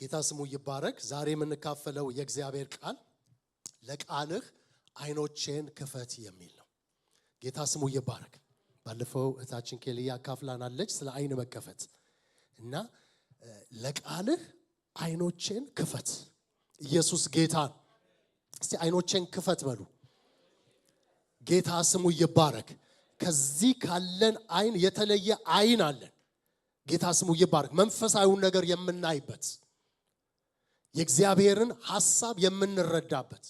ጌታ ስሙ ይባረክ። ዛሬ የምንካፈለው የእግዚአብሔር ቃል ለቃልህ አይኖቼን ክፈት የሚል ነው። ጌታ ስሙ ይባረክ። ባለፈው እታችን ኬልያ ካፍላናለች ስለ አይን መከፈት እና ለቃልህ አይኖቼን ክፈት። ኢየሱስ ጌታ። እስቲ አይኖቼን ክፈት በሉ። ጌታ ስሙ ይባረክ። ከዚህ ካለን አይን የተለየ አይን አለን። ጌታ ስሙ ይባረክ። መንፈሳዊውን ነገር የምናይበት የእግዚአብሔርን ሐሳብ የምንረዳበት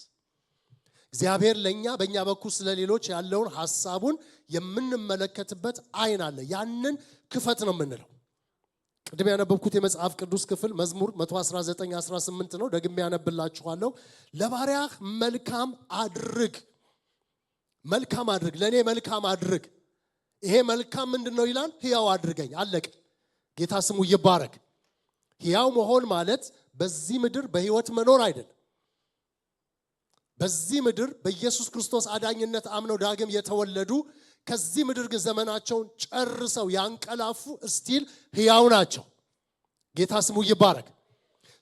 እግዚአብሔር ለኛ በእኛ በኩል ስለሌሎች ያለውን ሐሳቡን የምንመለከትበት አይን አለ። ያንን ክፈት ነው የምንለው። ቅድም ያነበብኩት የመጽሐፍ ቅዱስ ክፍል መዝሙር 119:18 ነው። ደግሜ ያነብላችኋለሁ። ለባሪያህ መልካም አድርግ፣ መልካም አድርግ፣ ለኔ መልካም አድርግ። ይሄ መልካም ምንድነው ይላል? ሕያው አድርገኝ። አለቀ። ጌታ ስሙ ይባረክ። ሕያው መሆን ማለት በዚህ ምድር በህይወት መኖር አይደለም። በዚህ ምድር በኢየሱስ ክርስቶስ አዳኝነት አምነው ዳግም የተወለዱ ከዚህ ምድር ግን ዘመናቸውን ጨርሰው ያንቀላፉ እስቲል ሕያው ናቸው። ጌታ ስሙ ይባረክ።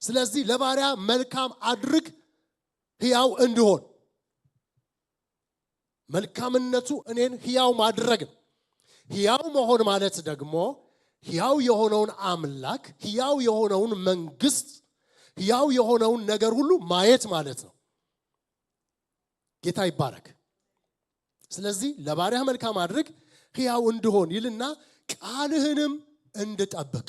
ስለዚህ ለባሪያ መልካም አድርግ ሕያው እንድሆን። መልካምነቱ እኔን ሕያው ማድረግ ነው። ሕያው መሆን ማለት ደግሞ ሕያው የሆነውን አምላክ፣ ሕያው የሆነውን መንግስት፣ ሕያው የሆነውን ነገር ሁሉ ማየት ማለት ነው። ጌታ ይባረክ። ስለዚህ ለባሪያ መልካም አድርግ ሕያው እንድሆን ይልና ቃልህንም እንድጠብቅ።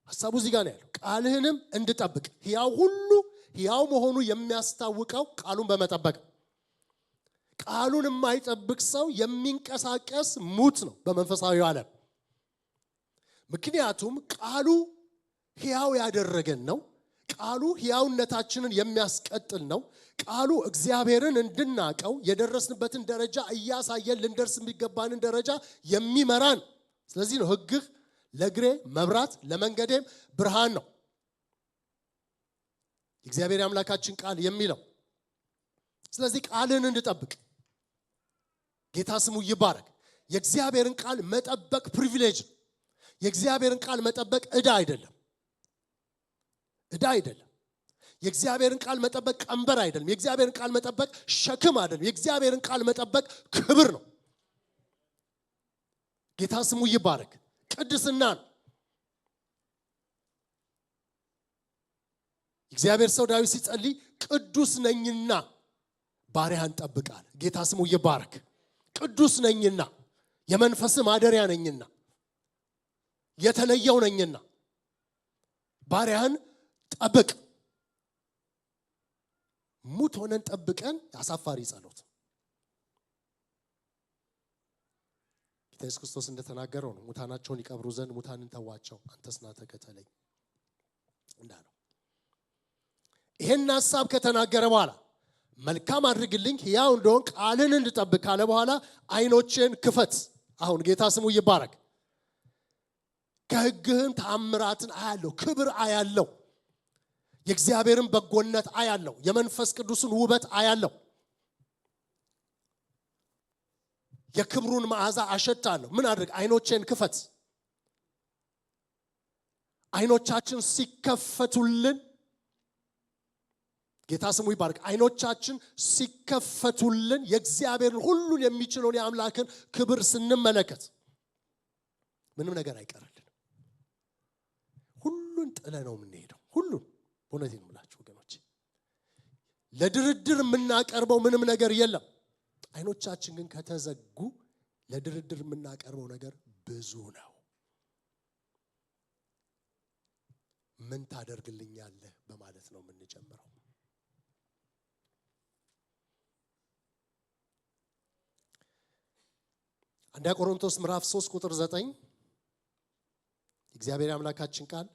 ሐሳቡ እዚህ ጋር ነው ያለው። ቃልህንም እንድጠብቅ። ሕያው ሁሉ ሕያው መሆኑ የሚያስታውቀው ቃሉን በመጠበቅ። ቃሉን የማይጠብቅ ሰው የሚንቀሳቀስ ሙት ነው በመንፈሳዊው ዓለም። ምክንያቱም ቃሉ ሕያው ያደረገን ነው። ቃሉ ሕያውነታችንን የሚያስቀጥል ነው። ቃሉ እግዚአብሔርን እንድናቀው የደረስንበትን ደረጃ እያሳየን ልንደርስ የሚገባንን ደረጃ የሚመራን። ስለዚህ ነው ሕግህ ለእግሬ መብራት ለመንገዴም ብርሃን ነው እግዚአብሔር አምላካችን ቃል የሚለው። ስለዚህ ቃልን እንድጠብቅ ጌታ ስሙ ይባረክ። የእግዚአብሔርን ቃል መጠበቅ ፕሪቪሌጅ ነው። የእግዚአብሔርን ቃል መጠበቅ ዕዳ አይደለም። ዕዳ አይደለም። የእግዚአብሔርን ቃል መጠበቅ ቀንበር አይደለም። የእግዚአብሔርን ቃል መጠበቅ ሸክም አይደለም። የእግዚአብሔርን ቃል መጠበቅ ክብር ነው። ጌታ ስሙ ይባረክ። ቅድስና ነው። እግዚአብሔር ሰው ዳዊት ሲጸልይ ቅዱስ ነኝና ባሪያህን ጠብቅ አለ። ጌታ ስሙ ይባረክ። ቅዱስ ነኝና የመንፈስ ማደሪያ ነኝና የተለየው ነኝና ባሪያህን ጠብቅ። ሙት ሆነን ጠብቀን አሳፋሪ ጸሎት። ጌታ ኢየሱስ ክርስቶስ እንደተናገረው ነው። ሙታናቸውን ይቀብሩ ዘንድ ሙታንን ተዋቸው፣ አንተስ ና ተከተለኝ እንዳለው። ይሄን ሐሳብ ከተናገረ በኋላ መልካም አድርግልኝ ሕያው እንደሆን ቃልን እንድጠብቅ ካለ በኋላ አይኖቼን ክፈት። አሁን ጌታ ስሙ ይባረክ። ከሕግህም ተአምራትን አያለው፣ ክብር አያለው፣ የእግዚአብሔርን በጎነት አያለው፣ የመንፈስ ቅዱስን ውበት አያለው፣ የክብሩን መዓዛ አሸታለሁ። ምን አድርግ? አይኖቼን ክፈት። አይኖቻችን ሲከፈቱልን ጌታ ስሙ ይባረክ። አይኖቻችን ሲከፈቱልን የእግዚአብሔርን ሁሉን የሚችለውን የአምላክን ክብር ስንመለከት ምንም ነገር አይቀርልንም። ሁሉን ጥለ ነው የምንሄደው። ሁሉን በእውነቴ ነው የምላችሁ ወገኖች። ለድርድር የምናቀርበው ምንም ነገር የለም። አይኖቻችን ግን ከተዘጉ ለድርድር የምናቀርበው ነገር ብዙ ነው። ምን ታደርግልኛለህ በማለት ነው የምንጀምረው። አንደኛ ቆሮንቶስ ምዕራፍ 3 ቁጥር 9 እግዚአብሔር አምላካችን ቃል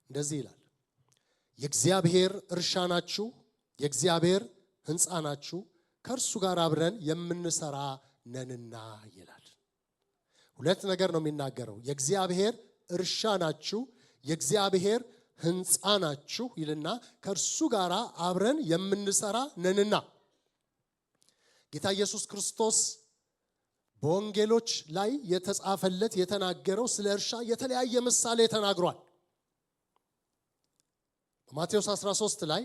እንደዚህ ይላል። የእግዚአብሔር እርሻ ናችሁ፣ የእግዚአብሔር ሕንፃ ናችሁ፣ ከእርሱ ጋር አብረን የምንሰራ ነንና ይላል። ሁለት ነገር ነው የሚናገረው። የእግዚአብሔር እርሻ ናችሁ፣ የእግዚአብሔር ሕንፃ ናችሁ ይልና ከእርሱ ጋር አብረን የምንሰራ ነንና። ጌታ ኢየሱስ ክርስቶስ በወንጌሎች ላይ የተጻፈለት የተናገረው ስለ እርሻ የተለያየ ምሳሌ ተናግሯል። በማቴዎስ 13 ላይ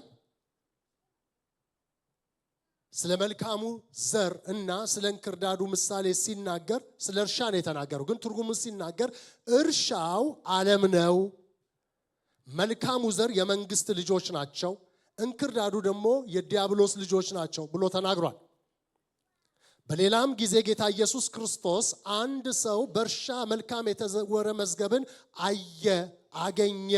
ስለ መልካሙ ዘር እና ስለ እንክርዳዱ ምሳሌ ሲናገር ስለ እርሻ ነው የተናገረው። ግን ትርጉሙን ሲናገር እርሻው ዓለም ነው፣ መልካሙ ዘር የመንግስት ልጆች ናቸው፣ እንክርዳዱ ደግሞ የዲያብሎስ ልጆች ናቸው ብሎ ተናግሯል። በሌላም ጊዜ ጌታ ኢየሱስ ክርስቶስ አንድ ሰው በእርሻ መልካም የተዘወረ መዝገብን አገኘ።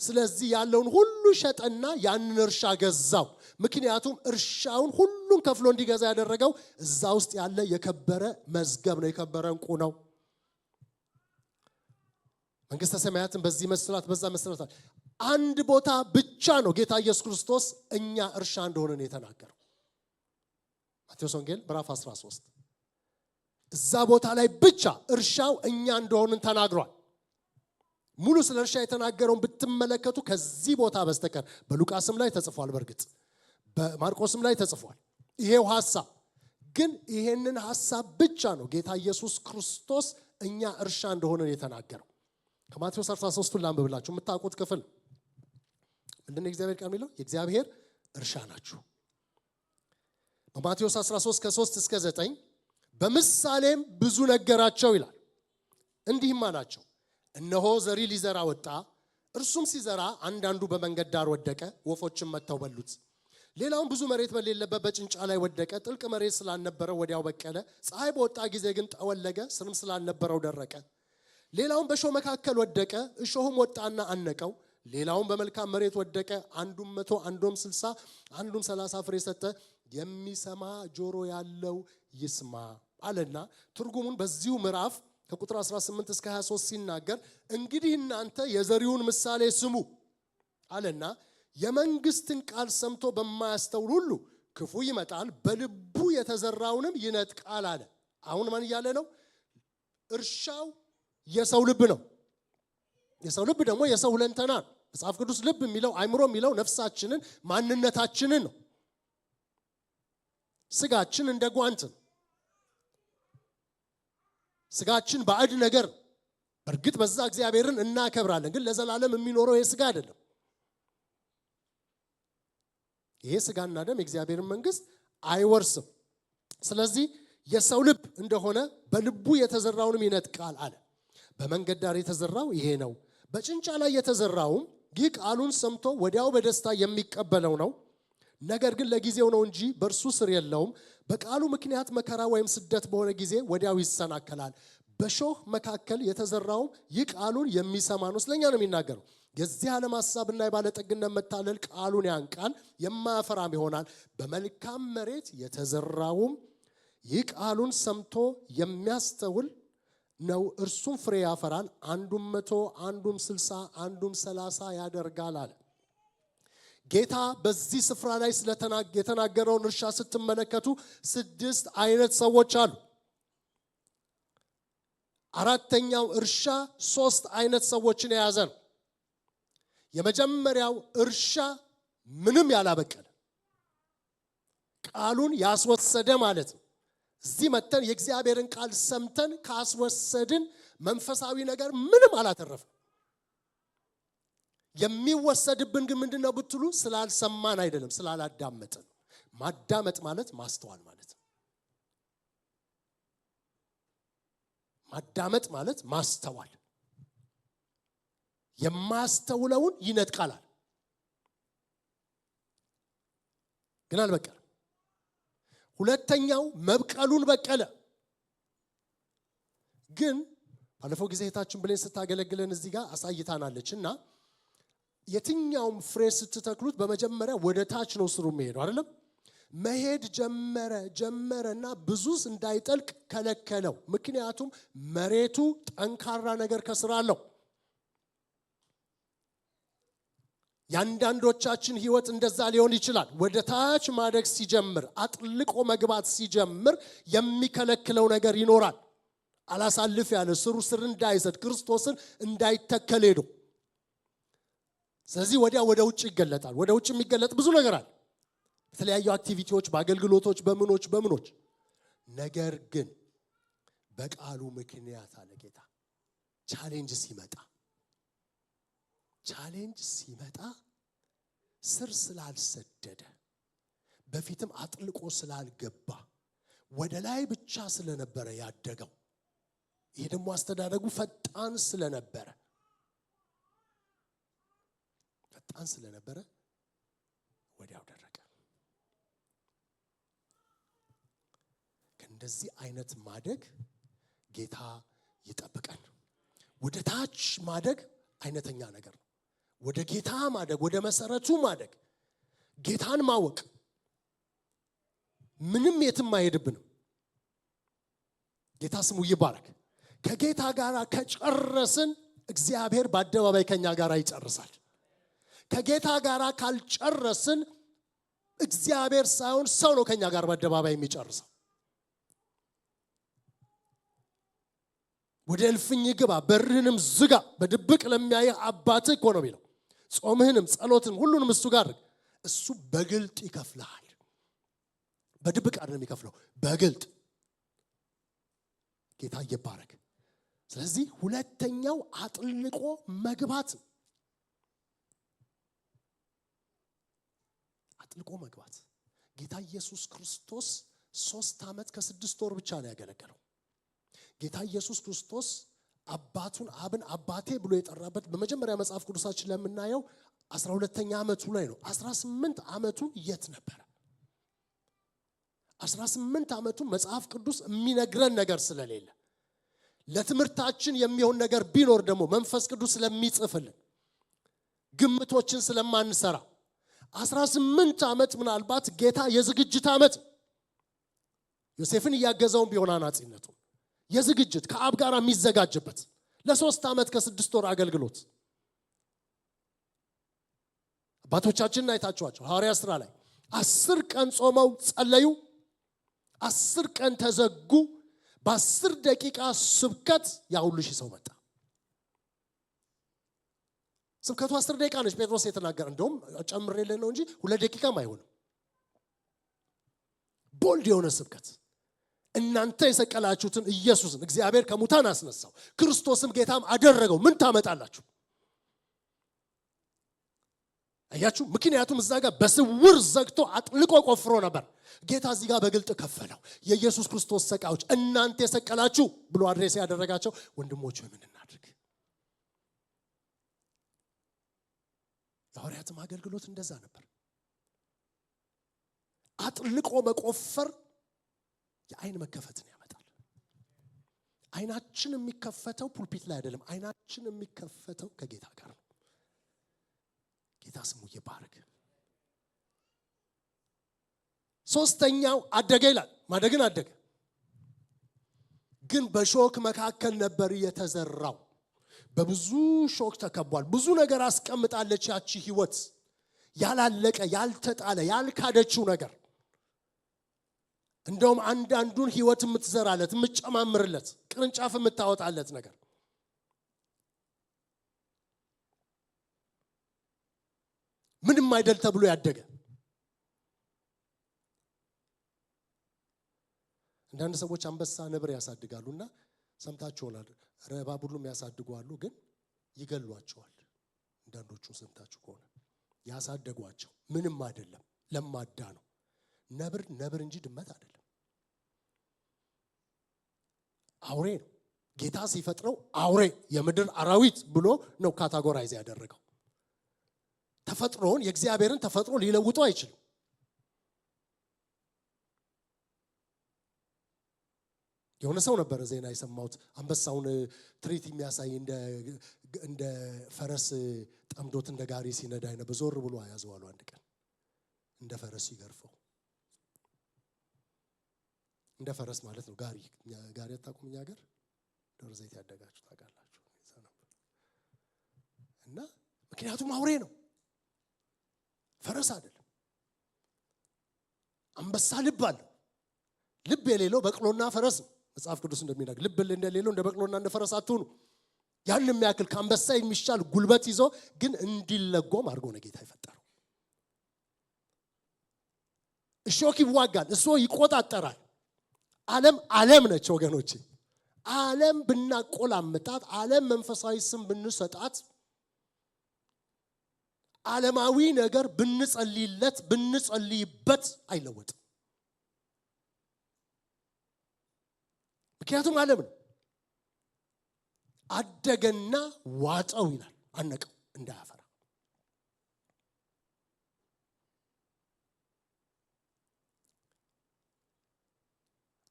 ስለዚህ ያለውን ሁሉ ሸጠና ያንን እርሻ ገዛው። ምክንያቱም እርሻውን ሁሉን ከፍሎ እንዲገዛ ያደረገው እዛ ውስጥ ያለ የከበረ መዝገብ ነው፣ የከበረ ዕንቁ ነው። መንግስተ ሰማያትን በዚህ መስራት በዛ መስራት አንድ ቦታ ብቻ ነው ጌታ ኢየሱስ ክርስቶስ እኛ እርሻ እንደሆነን የተናገረው። ማቴዎስ ወንጌል ምዕራፍ 13 እዛ ቦታ ላይ ብቻ እርሻው እኛ እንደሆነን ተናግሯል። ሙሉ ስለ እርሻ የተናገረውን ብትመለከቱ ከዚህ ቦታ በስተቀር በሉቃስም ላይ ተጽፏል፣ በርግጥ በማርቆስም ላይ ተጽፏል ይሄው ሐሳብ። ግን ይሄንን ሐሳብ ብቻ ነው ጌታ ኢየሱስ ክርስቶስ እኛ እርሻ እንደሆነን የተናገረው። ከማቴዎስ 13 ላንብብላችሁ የምታውቁት ክፍል ምንድነው? እግዚአብሔር ቃል የሚለው የእግዚአብሔር እርሻ ናችሁ። በማቴዎስ 13 ከ3 እስከ 9 በምሳሌም ብዙ ነገራቸው ይላል። እንዲህም አላቸው፣ እነሆ ዘሪ ሊዘራ ወጣ። እርሱም ሲዘራ አንዳንዱ በመንገድ ዳር ወደቀ፣ ወፎችም መጥተው በሉት። ሌላውም ብዙ መሬት በሌለበት በጭንጫ ላይ ወደቀ። ጥልቅ መሬት ስላልነበረው ወዲያው በቀለ። ፀሐይ በወጣ ጊዜ ግን ጠወለገ፣ ስርም ስላልነበረው ደረቀ። ሌላውም በእሾህ መካከል ወደቀ፣ እሾህም ወጣና አነቀው። ሌላውም በመልካም መሬት ወደቀ፣ አንዱም 100 አንዱም 60 አንዱም 30 ፍሬ ሰጠ። የሚሰማ ጆሮ ያለው ይስማ አለና ትርጉሙን በዚሁ ምዕራፍ ከቁጥር 18 እስከ 23 ሲናገር እንግዲህ እናንተ የዘሪውን ምሳሌ ስሙ አለና የመንግስትን ቃል ሰምቶ በማያስተውል ሁሉ ክፉ ይመጣል፣ በልቡ የተዘራውንም ይነጥቃል አለ። አሁን ማን እያለ ነው? እርሻው የሰው ልብ ነው። የሰው ልብ ደግሞ የሰው ሁለንተና ነው። መጽሐፍ ቅዱስ ልብ የሚለው አይምሮ የሚለው ነፍሳችንን ማንነታችንን ነው። ስጋችን እንደ ጓንት ነው። ስጋችን ባዕድ ነገር ነው። በእርግጥ በዛ እግዚአብሔርን እናከብራለን፣ ግን ለዘላለም የሚኖረው የስጋ አይደለም። ይሄ ስጋና ደም የእግዚአብሔርን መንግስት አይወርስም። ስለዚህ የሰው ልብ እንደሆነ በልቡ የተዘራውንም ይነጥቃል አለ። በመንገድ ዳር የተዘራው ይሄ ነው። በጭንጫ ላይ የተዘራውም ይህ ቃሉን ሰምቶ ወዲያው በደስታ የሚቀበለው ነው። ነገር ግን ለጊዜው ነው እንጂ በእርሱ ስር የለውም። በቃሉ ምክንያት መከራ ወይም ስደት በሆነ ጊዜ ወዲያው ይሰናከላል። በእሾህ መካከል የተዘራውም ይህ ቃሉን የሚሰማ ነው። ስለኛ ነው የሚናገረው። የዚህ ዓለም ሐሳብና የባለጠግነት መታለል ቃሉን ያንቃል፣ የማያፈራም ይሆናል። በመልካም መሬት የተዘራውም ይህ ቃሉን ሰምቶ የሚያስተውል ነው። እርሱም ፍሬ ያፈራል፣ አንዱም 100 አንዱም 60 አንዱም 30 ያደርጋል አለ። ጌታ በዚህ ስፍራ ላይ የተናገረውን እርሻ ስትመለከቱ 6 አይነት ሰዎች አሉ። አራተኛው እርሻ 3 አይነት ሰዎችን የያዘ ነው። የመጀመሪያው እርሻ ምንም ያላበቀለ ቃሉን ያስወሰደ ማለት ነው። እዚህ መተን የእግዚአብሔርን ቃል ሰምተን ካስወሰድን መንፈሳዊ ነገር ምንም አላተረፈም። የሚወሰድብን ግን ምንድነው ብትሉ ስላልሰማን አይደለም፣ ስላላዳመጥን። ማዳመጥ ማለት ማስተዋል ማለት ነው። ማዳመጥ ማለት ማስተዋል። የማስተውለውን ይነጥቃላል። ግን አልበቀለም። ሁለተኛው መብቀሉን በቀለ። ግን ባለፈው ጊዜ እህታችን ብለን ስታገለግለን እዚህ ጋር አሳይታናለችና የትኛውም ፍሬ ስትተክሉት በመጀመሪያ ወደ ታች ነው ስሩ የሚሄደው አይደለም። መሄድ ጀመረና ብዙስ እንዳይጠልቅ ከለከለው። ምክንያቱም መሬቱ ጠንካራ ነገር ከስር አለው። ያንዳንዶቻችን ህይወት እንደዛ ሊሆን ይችላል። ወደ ታች ማደግ ሲጀምር፣ አጥልቆ መግባት ሲጀምር የሚከለክለው ነገር ይኖራል። አላሳልፍ ያለ ስር እንዳይሰድ ክርስቶስን እንዳይተከል ሄዶ ስለዚህ ወዲያ ወደ ውጭ ይገለጣል። ወደ ውጭ የሚገለጥ ብዙ ነገር አለ፣ በተለያዩ አክቲቪቲዎች፣ በአገልግሎቶች፣ በምኖች። ነገር ግን በቃሉ ምክንያት አለ ጌታ ቻሌንጅ ሲመጣ ስር ስላልሰደደ በፊትም አጥልቆ ስላልገባ ወደ ላይ ብቻ ስለነበረ ያደገው ይሄ ደግሞ አስተዳደጉ ፈጣን ስለነበረ ወዲያው ደረቀ። ከእንደዚህ አይነት ማደግ ጌታ ይጠብቀን። ወደ ታች ማደግ አይነተኛ ነገር ነው። ወደ ጌታ ማደግ፣ ወደ መሰረቱ ማደግ፣ ጌታን ማወቅ ምንም የትም አይሄድብንም። ጌታ ስሙ ይባረክ። ከጌታ ጋር ከጨረስን እግዚአብሔር በአደባባይ ከኛ ጋር ይጨርሳል። ከጌታ ጋር ካልጨረስን እግዚአብሔር ሳይሆን ሰው ነው ከኛ ጋር በአደባባይ የሚጨርሰው። ወደ እልፍኝ ግባ በርህንም ዝጋ በድብቅ ለሚያይህ አባትህ እኮ ነው የሚለው። ጾምህንም ጸሎትን ሁሉንም እሱ ጋር እሱ በግልጥ ይከፍልሃል። በድብቅ አይደለም የሚከፍለው፣ በግልጥ። ጌታ ይባረክ። ስለዚህ ሁለተኛው አጥልቆ መግባት። አጥልቆ መግባት። ጌታ ኢየሱስ ክርስቶስ 3 ዓመት ከ6 ወር ብቻ ነው ያገለገለው። ጌታ ኢየሱስ ክርስቶስ አባቱን አብን አባቴ ብሎ የጠራበት በመጀመሪያ መጽሐፍ ቅዱሳችን ለምናየው 12ኛ ዓመቱ ላይ ነው። 18 ዓመቱ የት ነበር? 18 ዓመቱ መጽሐፍ ቅዱስ የሚነግረን ነገር ስለሌለ ለትምህርታችን የሚሆን ነገር ቢኖር ደግሞ መንፈስ ቅዱስ ስለሚጽፍልን ግምቶችን ስለማንሰራ 18 ዓመት ምናልባት ጌታ የዝግጅት ዓመት ዮሴፍን እያገዘውን ቢሆን አናጺነቱ የዝግጅት ከአብ ጋር የሚዘጋጅበት ለ3 ዓመት ከ6 ወር አገልግሎት አባቶቻችንን አይታችኋቸው ሐዋርያት ሥራ ላይ 10 ቀን ጾመው ጸለዩ፣ 10 ቀን ተዘጉ። በ10 ደቂቃ ስብከት ያ ሁሉ ሺህ ሰው መጣ። ስብከቱ 10 ደቂቃ ነች። ጴጥሮስ የተናገረ እንደውም ጨምሬልህ ነው እንጂ 2 ደቂቃም አይሆንም። ቦልድ የሆነ ስብከት። እናንተ የሰቀላችሁትን ኢየሱስን እግዚአብሔር ከሙታን አስነሳው፣ ክርስቶስም ጌታም አደረገው፣ ምን ታመጣላችሁ? አያችሁ? ምክንያቱም እዛ ጋር በስውር ዘግቶ አጥልቆ ቆፍሮ ነበር። ጌታ እዚህ ጋር በግልጥ ከፈለው። የኢየሱስ ክርስቶስ ሰቃዮች እናንተ የሰቀላችሁ ብሎ አድሬስ ያደረጋቸው ወንድሞች ምን እናድርግ? የሐዋርያትም አገልግሎት እንደዛ ነበር። አጥልቆ መቆፈር የአይን መከፈትን ያመጣል። አይናችን የሚከፈተው ፑልፒት ላይ አይደለም። አይናችን የሚከፈተው ከጌታ ጋር ነው። ጌታ ስሙ ይባረክ። ሶስተኛው አደገ ይላል። ማደግን አደገ፣ ግን በሾክ መካከል ነበር የተዘራው። በብዙ ሾክ ተከቧል። ብዙ ነገር አስቀምጣለች ያቺ ህይወት፣ ያላለቀ ያልተጣለ ያልካደችው ነገር። እንደውም አንዳንዱን ህይወት የምትዘራለት የምትጨማምርለት ቅርንጫፍ የምታወጣለት ነገር ምንም አይደል ተብሎ ያደገ። አንዳንድ ሰዎች አንበሳ ነብር ያሳድጋሉና ሰምታችኋል። እባብ ሁሉም ያሳድጓሉ፣ ግን ይገሏቸዋል። አንዳንዶቹ ሰምታችሁ ከሆነ ያሳደጓቸው ምንም አይደለም፣ ለማዳ ነው። ነብር እንጂ ድመት አይደለም፣ አውሬ ነው። ጌታ ሲፈጥረው አውሬ የምድር አራዊት ብሎ ነው ካታጎራይዝ ያደረገው። ተፈጥሮን የእግዚአብሔርን ተፈጥሮ ሊለውጡ አይችልም። የሆነ ሰው ነበር ዜና የሰማሁት አንበሳውን ትሪት የሚያሳይ እንደ ፈረስ ጠምዶት እንደ ጋሪ ሲነዳ አይነ በዞር ብሎ ያዘዋሉ። አንድ ቀን እንደ ፈረስ ይገርፈው። እንደ ፈረስ ማለት ነው ጋሪ አታውቁም? እኛ ሀገር ደብረ ዘይት ያደጋችሁ ታውቃላችሁ። እና ምክንያቱም አውሬ ነው፣ ፈረስ አይደለም። አንበሳ ልብ አለው። ልብ የሌለው በቅሎና ፈረስ ነው። መጽሐፍ ቅዱስ እንደሚናገር ልብ እንደሌለው እንደ በቅሎና እንደ ፈረስ አትሁኑ። ያን የሚያክል ከአንበሳ የሚሻል ጉልበት ይዞ ግን እንዲለጎም አድርጎ ነው ጌታ የፈጠረው። እሾክ ይዋጋል፣ እሱ ይቆጣጠራል። ዓለም ነች ወገኖቼ። ዓለም ብናቆላምጣት፣ ዓለም መንፈሳዊ ስም ብንሰጣት ዓለማዊ ነገር ብንጸልይበት አይለወጥም። ምክንያቱም ዓለም ነው። አደገና ዋጠው ይላል፣ አነቀው እንዳያፈራ።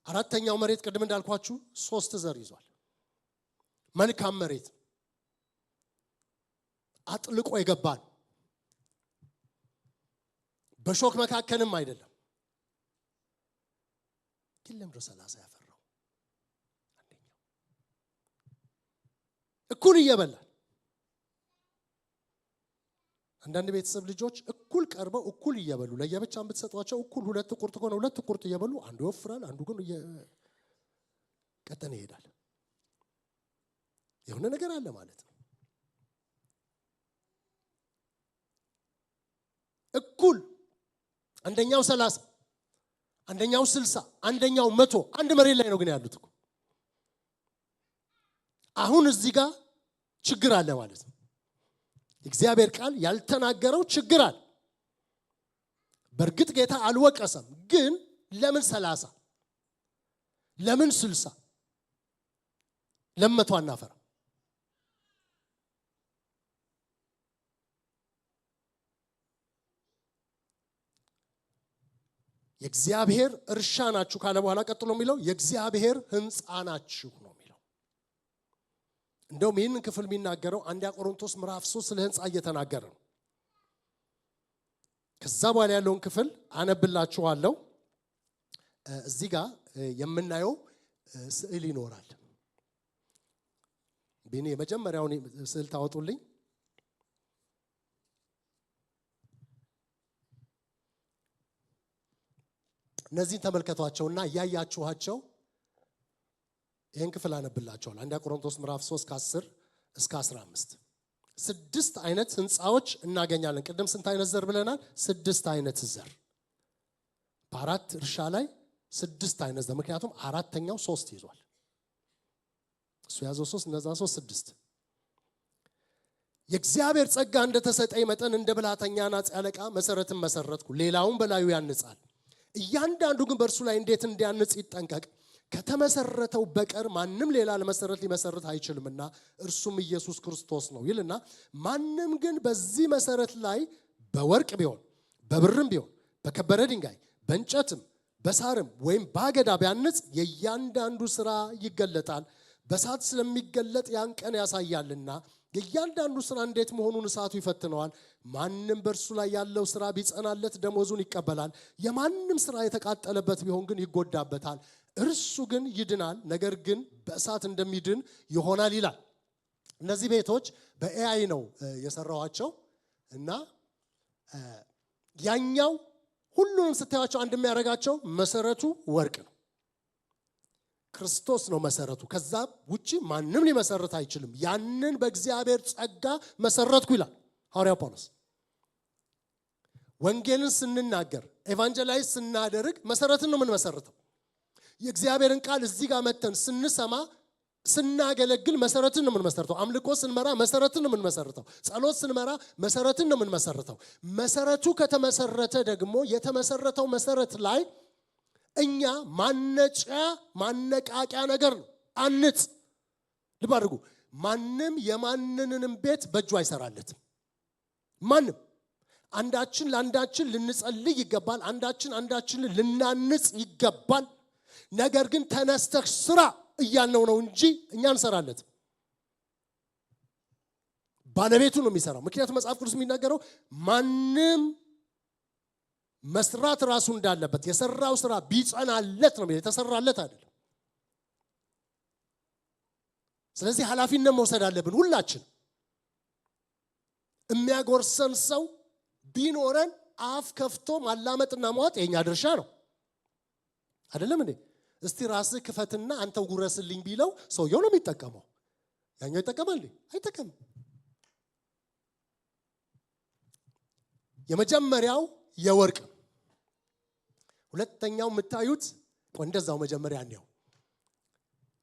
አራተኛው መሬት ቅድም እንዳልኳችሁ 3 ዘር ይዟል። መልካም መሬት አጥልቆ ይገባል። በሾክ መካከልም አይደለም። ግን ለምሮ 30 ያፈራው አንደኛው እኩል እየበላል። አንዳንድ ቤተሰብ ልጆች እኩል ቀርበው እኩል እየበሉ ለየብቻም ብትሰጧቸው እኩል 2 ቁርጥ ሆነ 2 ቁርጥ እየበሉ አንዱ ይወፍራል፣ አንዱ ግን ቀጠነ ይሄዳል። የሆነ ነገር አለ ማለት ነው። እኩል አንደኛው 30 አንደኛው 60 አንደኛው 100 አንድ መሬት ላይ ነው ግን ያሉት እኮ። አሁን እዚህ ጋር ችግር አለ ማለት ነው። እግዚአብሔር ቃል ያልተናገረው ችግር አለ። በእርግጥ ጌታ አልወቀሰም፣ ግን ለምን 30 ለምን 60 ለምን 100 አናፈራ? የእግዚአብሔር እርሻ ናችሁ ካለ በኋላ ቀጥሎ የሚለው የእግዚአብሔር ሕንፃ ናችሁ ነው የሚለው። እንደውም ይህንን ክፍል የሚናገረው አንደኛ ቆሮንቶስ ምዕራፍ 3 ስለ ሕንፃ እየተናገረ ነው። ከዛ በኋላ ያለውን ክፍል አነብላችኋለሁ። እዚህ ጋር የምናየው ስዕል ይኖራል። ቢኒ የመጀመሪያውን ስዕል ታወጡልኝ። እነዚህን ተመልከቷቸውና ያያችኋቸው ይሄን ክፍል አነብላችኋለሁ። አንደኛ ቆሮንቶስ ምዕራፍ 3 ከ10 እስከ 15 6 አይነት ህንጻዎች እናገኛለን። ቅድም ስንት አይነት ዘር ብለናል? 6 አይነት ዘር በአራት እርሻ ላይ 6 አይነት ዘር። ምክንያቱም አራተኛው 3 ይዟል። እሱ ያዘው 3 እነዛ 3 6። የእግዚአብሔር ጸጋ እንደተሰጠኝ መጠን እንደ ብልሃተኛ ናጽ ያለቃ መሰረትን መሰረትኩ፣ ሌላውን በላዩ ያንጻል። እያንዳንዱ ግን በእርሱ ላይ እንዴት እንዲያንጽ ይጠንቀቅ። ከተመሰረተው በቀር ማንም ሌላ ለመሰረት ሊመሰረት አይችልምና እርሱም ኢየሱስ ክርስቶስ ነው ይልና፣ ማንም ግን በዚህ መሰረት ላይ በወርቅ ቢሆን በብርም ቢሆን በከበረ ድንጋይ በእንጨትም በሳርም ወይም በአገዳ ቢያንጽ የእያንዳንዱ ስራ ይገለጣል። በእሳት ስለሚገለጥ ያን ቀን ያሳያልና የእያንዳንዱ ስራ እንዴት መሆኑን እሳቱ ይፈትነዋል። ማንም በእርሱ ላይ ያለው ስራ ቢጸናለት ደሞዙን ይቀበላል። የማንም ስራ የተቃጠለበት ቢሆን ግን ይጎዳበታል። እርሱ ግን ይድናል፣ ነገር ግን በእሳት እንደሚድን ይሆናል ይላል። እነዚህ ቤቶች በኤአይ ነው የሰራዋቸው እና ያኛው ሁሉንም ስታያቸው አንድ የሚያደርጋቸው መሰረቱ ወርቅ ነው። ክርስቶስ ነው መሰረቱ። ከዛ ውጪ ማንም ሊመሰረት አይችልም። ያንን በእግዚአብሔር ጸጋ መሰረትኩ ይላል ሐዋርያው ጳውሎስ። ወንጌልን ስንናገር ኤቫንጀላይዝ ስናደርግ መሰረትን ነው የምንመሰርተው። የእግዚአብሔርን ቃል እዚህ ጋር መተን ስንሰማ ስናገለግል መሰረትን ነው የምንመሰርተው። አምልኮ ስንመራ መሰረትን ነው የምንመሰርተው። ጸሎት ስንመራ መሰረትን ነው የምንመሰርተው። መሰረቱ ከተመሰረተ ደግሞ የተመሰረተው መሰረት ላይ እኛ ማነቃቂያ ነገር ነው። አንጽ ልብ አድርጉ። ማንም የማንንንም ቤት በእጁ አይሰራለትም። ማንም አንዳችን ለአንዳችን ልንጸልይ ይገባል። አንዳችን ልናንጽ ይገባል። ነገር ግን ተነስተህ ስራ እያልነው ነው እንጂ እኛ እንሰራለት። ባለቤቱ ነው የሚሰራው። ምክንያቱም መጽሐፍ ቅዱስ የሚናገረው ማንም መስራት ራሱ እንዳለበት የሰራው ስራ ቢጸናለት ነው፣ የተሰራለት አይደለም። ስለዚህ ኃላፊነት መውሰድ አለብን ሁላችን። የሚያጎርሰን ሰው ቢኖረን አፍ ከፍቶ ማላመጥና መዋጥ የኛ ድርሻ ነው። አይደለም እንዴ? እስቲ ራስህ ክፈትና አንተው ጉረስልኝ ቢለው ሰውየው ነው የሚጠቀመው። ያኛው ይጠቀማል እንዴ? አይጠቀምም። የመጀመሪያው የወርቅ፣ ሁለተኛው የምታዩት እንደዛው መጀመሪያ ነው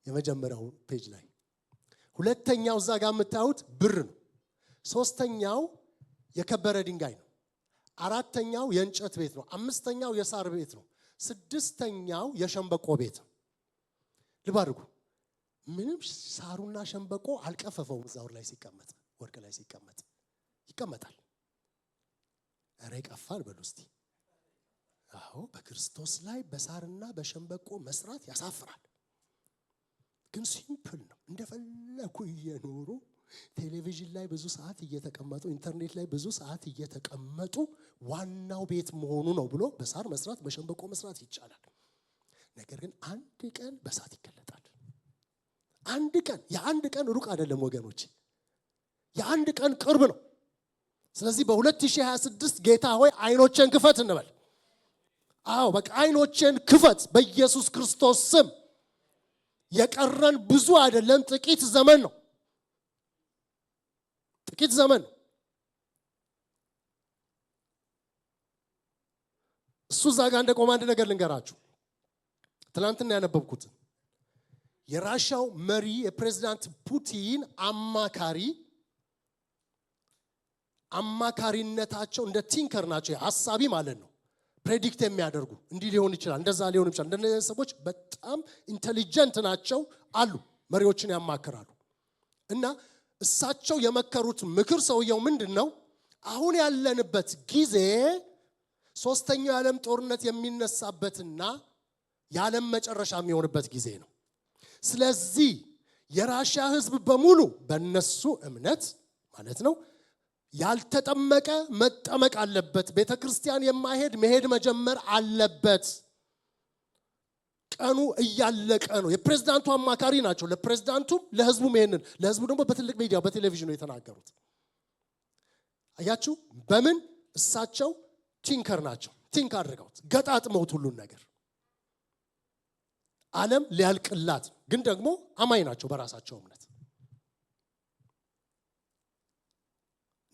የመጀመሪያው ፔጅ ላይ፣ ሁለተኛው እዛ ጋር የምታዩት ብር ነው። ሶስተኛው የከበረ ድንጋይ ነው። አራተኛው የእንጨት ቤት ነው። አምስተኛው የሳር ቤት ነው። ስድስተኛው የሸንበቆ ቤት ነው። ልብ አድርጉ። ምንም ሳሩና ሸንበቆ አልቀፈፈውም። እዛው ላይ ሲቀመጥ ወርቅ ላይ ሲቀመጥ ይቀመጣል። ኧረ ይቀፋል በሉ እስቲ። አዎ በክርስቶስ ላይ በሳርና በሸንበቆ መስራት ያሳፍራል። ግን ሲምፕል ነው። እንደፈለኩ እየኖሩ ቴሌቪዥን ላይ ብዙ ሰዓት እየተቀመጡ ኢንተርኔት ላይ ብዙ ሰዓት እየተቀመጡ ዋናው ቤት መሆኑ ነው ብሎ በሳር መስራት በሸንበቆ መስራት ይቻላል። ነገር ግን አንድ ቀን በሳት ይገለጣል። አንድ ቀን የአንድ ቀን ሩቅ አይደለም ወገኖች፣ የአንድ ቀን ቅርብ ነው። ስለዚህ በ2026 ጌታ ሆይ አይኖቼን ክፈት እንበል። አዎ በቃ አይኖቼን ክፈት በኢየሱስ ክርስቶስ ስም። የቀረን ብዙ አይደለም፣ ጥቂት ዘመን ነው። ጥቂት ዘመን ነው። እሱ ዛጋ እንደ ቆማ አንድ ነገር ልንገራችሁ። ትናንትና ያነበብኩት የራሻው መሪ የፕሬዝዳንት ፑቲን አማካሪነታቸው እንደ ቲንከር ናቸው። ሐሳቢ ማለት ነው። ፕሬዲክት የሚያደርጉ እንዲህ ሊሆን ይችላል፣ እንደዛ ሊሆን ይችላል። እንደነዚህ ሰዎች በጣም ኢንተሊጀንት ናቸው አሉ። መሪዎችን ያማክራሉ። እና እሳቸው የመከሩት ምክር ሰውየው ምንድነው? አሁን ያለንበት ጊዜ ሶስተኛው የዓለም ጦርነት የሚነሳበትና የዓለም መጨረሻ የሚሆንበት ጊዜ ነው። ስለዚህ የራሺያ ሕዝብ በሙሉ በእነሱ እምነት ማለት ነው ያልተጠመቀ መጠመቅ አለበት። ቤተክርስቲያን የማይሄድ መሄድ መጀመር አለበት። ቀኑ እያለቀ ነው። የፕሬዝዳንቱ አማካሪ ናቸው። ለፕሬዝዳንቱም ለህዝቡም ይሄንን ለህዝቡ ደግሞ በትልቅ ሚዲያ በቴሌቪዥን ነው የተናገሩት። አያችሁ በምን እሳቸው ቲንከር ናቸው። ቲንክ አድርገውት ገጣጥመውት ሁሉን ነገር ዓለም ሊያልቅላት ግን ደግሞ አማኝ ናቸው በራሳቸው እምነት።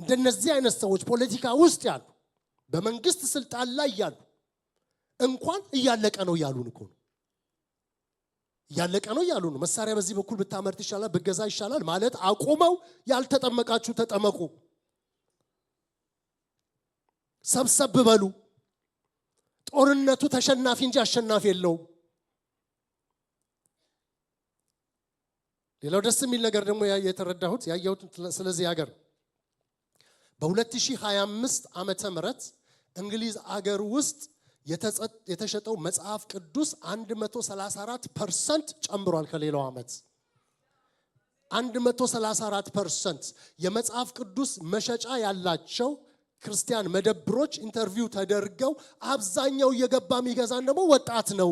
እንደነዚህ አይነት ሰዎች ፖለቲካ ውስጥ ያሉ በመንግስት ስልጣን ላይ ያሉ እንኳን እያለቀ ነው ያሉን እኮ ነው። እያለቀ ነው ያሉን ነው። መሳሪያ በዚህ በኩል ብታመርት ይሻላል ብገዛ ይሻላል ማለት አቆመው። ያልተጠመቃችሁ ተጠመቁ፣ ሰብሰብ በሉ። ጦርነቱ ተሸናፊ እንጂ አሸናፊ የለውም። ሌላው ደስ የሚል ነገር ደግሞ የተረዳሁት ያየሁት ስለዚህ ሀገር በ2025 ዓመተ ምህረት እንግሊዝ ሀገር ውስጥ የተሸጠው መጽሐፍ ቅዱስ 134% ጨምሯል ከሌላው ዓመት። 134% የመጽሐፍ ቅዱስ መሸጫ ያላቸው ክርስቲያን መደብሮች ኢንተርቪው ተደርገው አብዛኛው እየገባ የሚገዛን ደግሞ ወጣት ነው።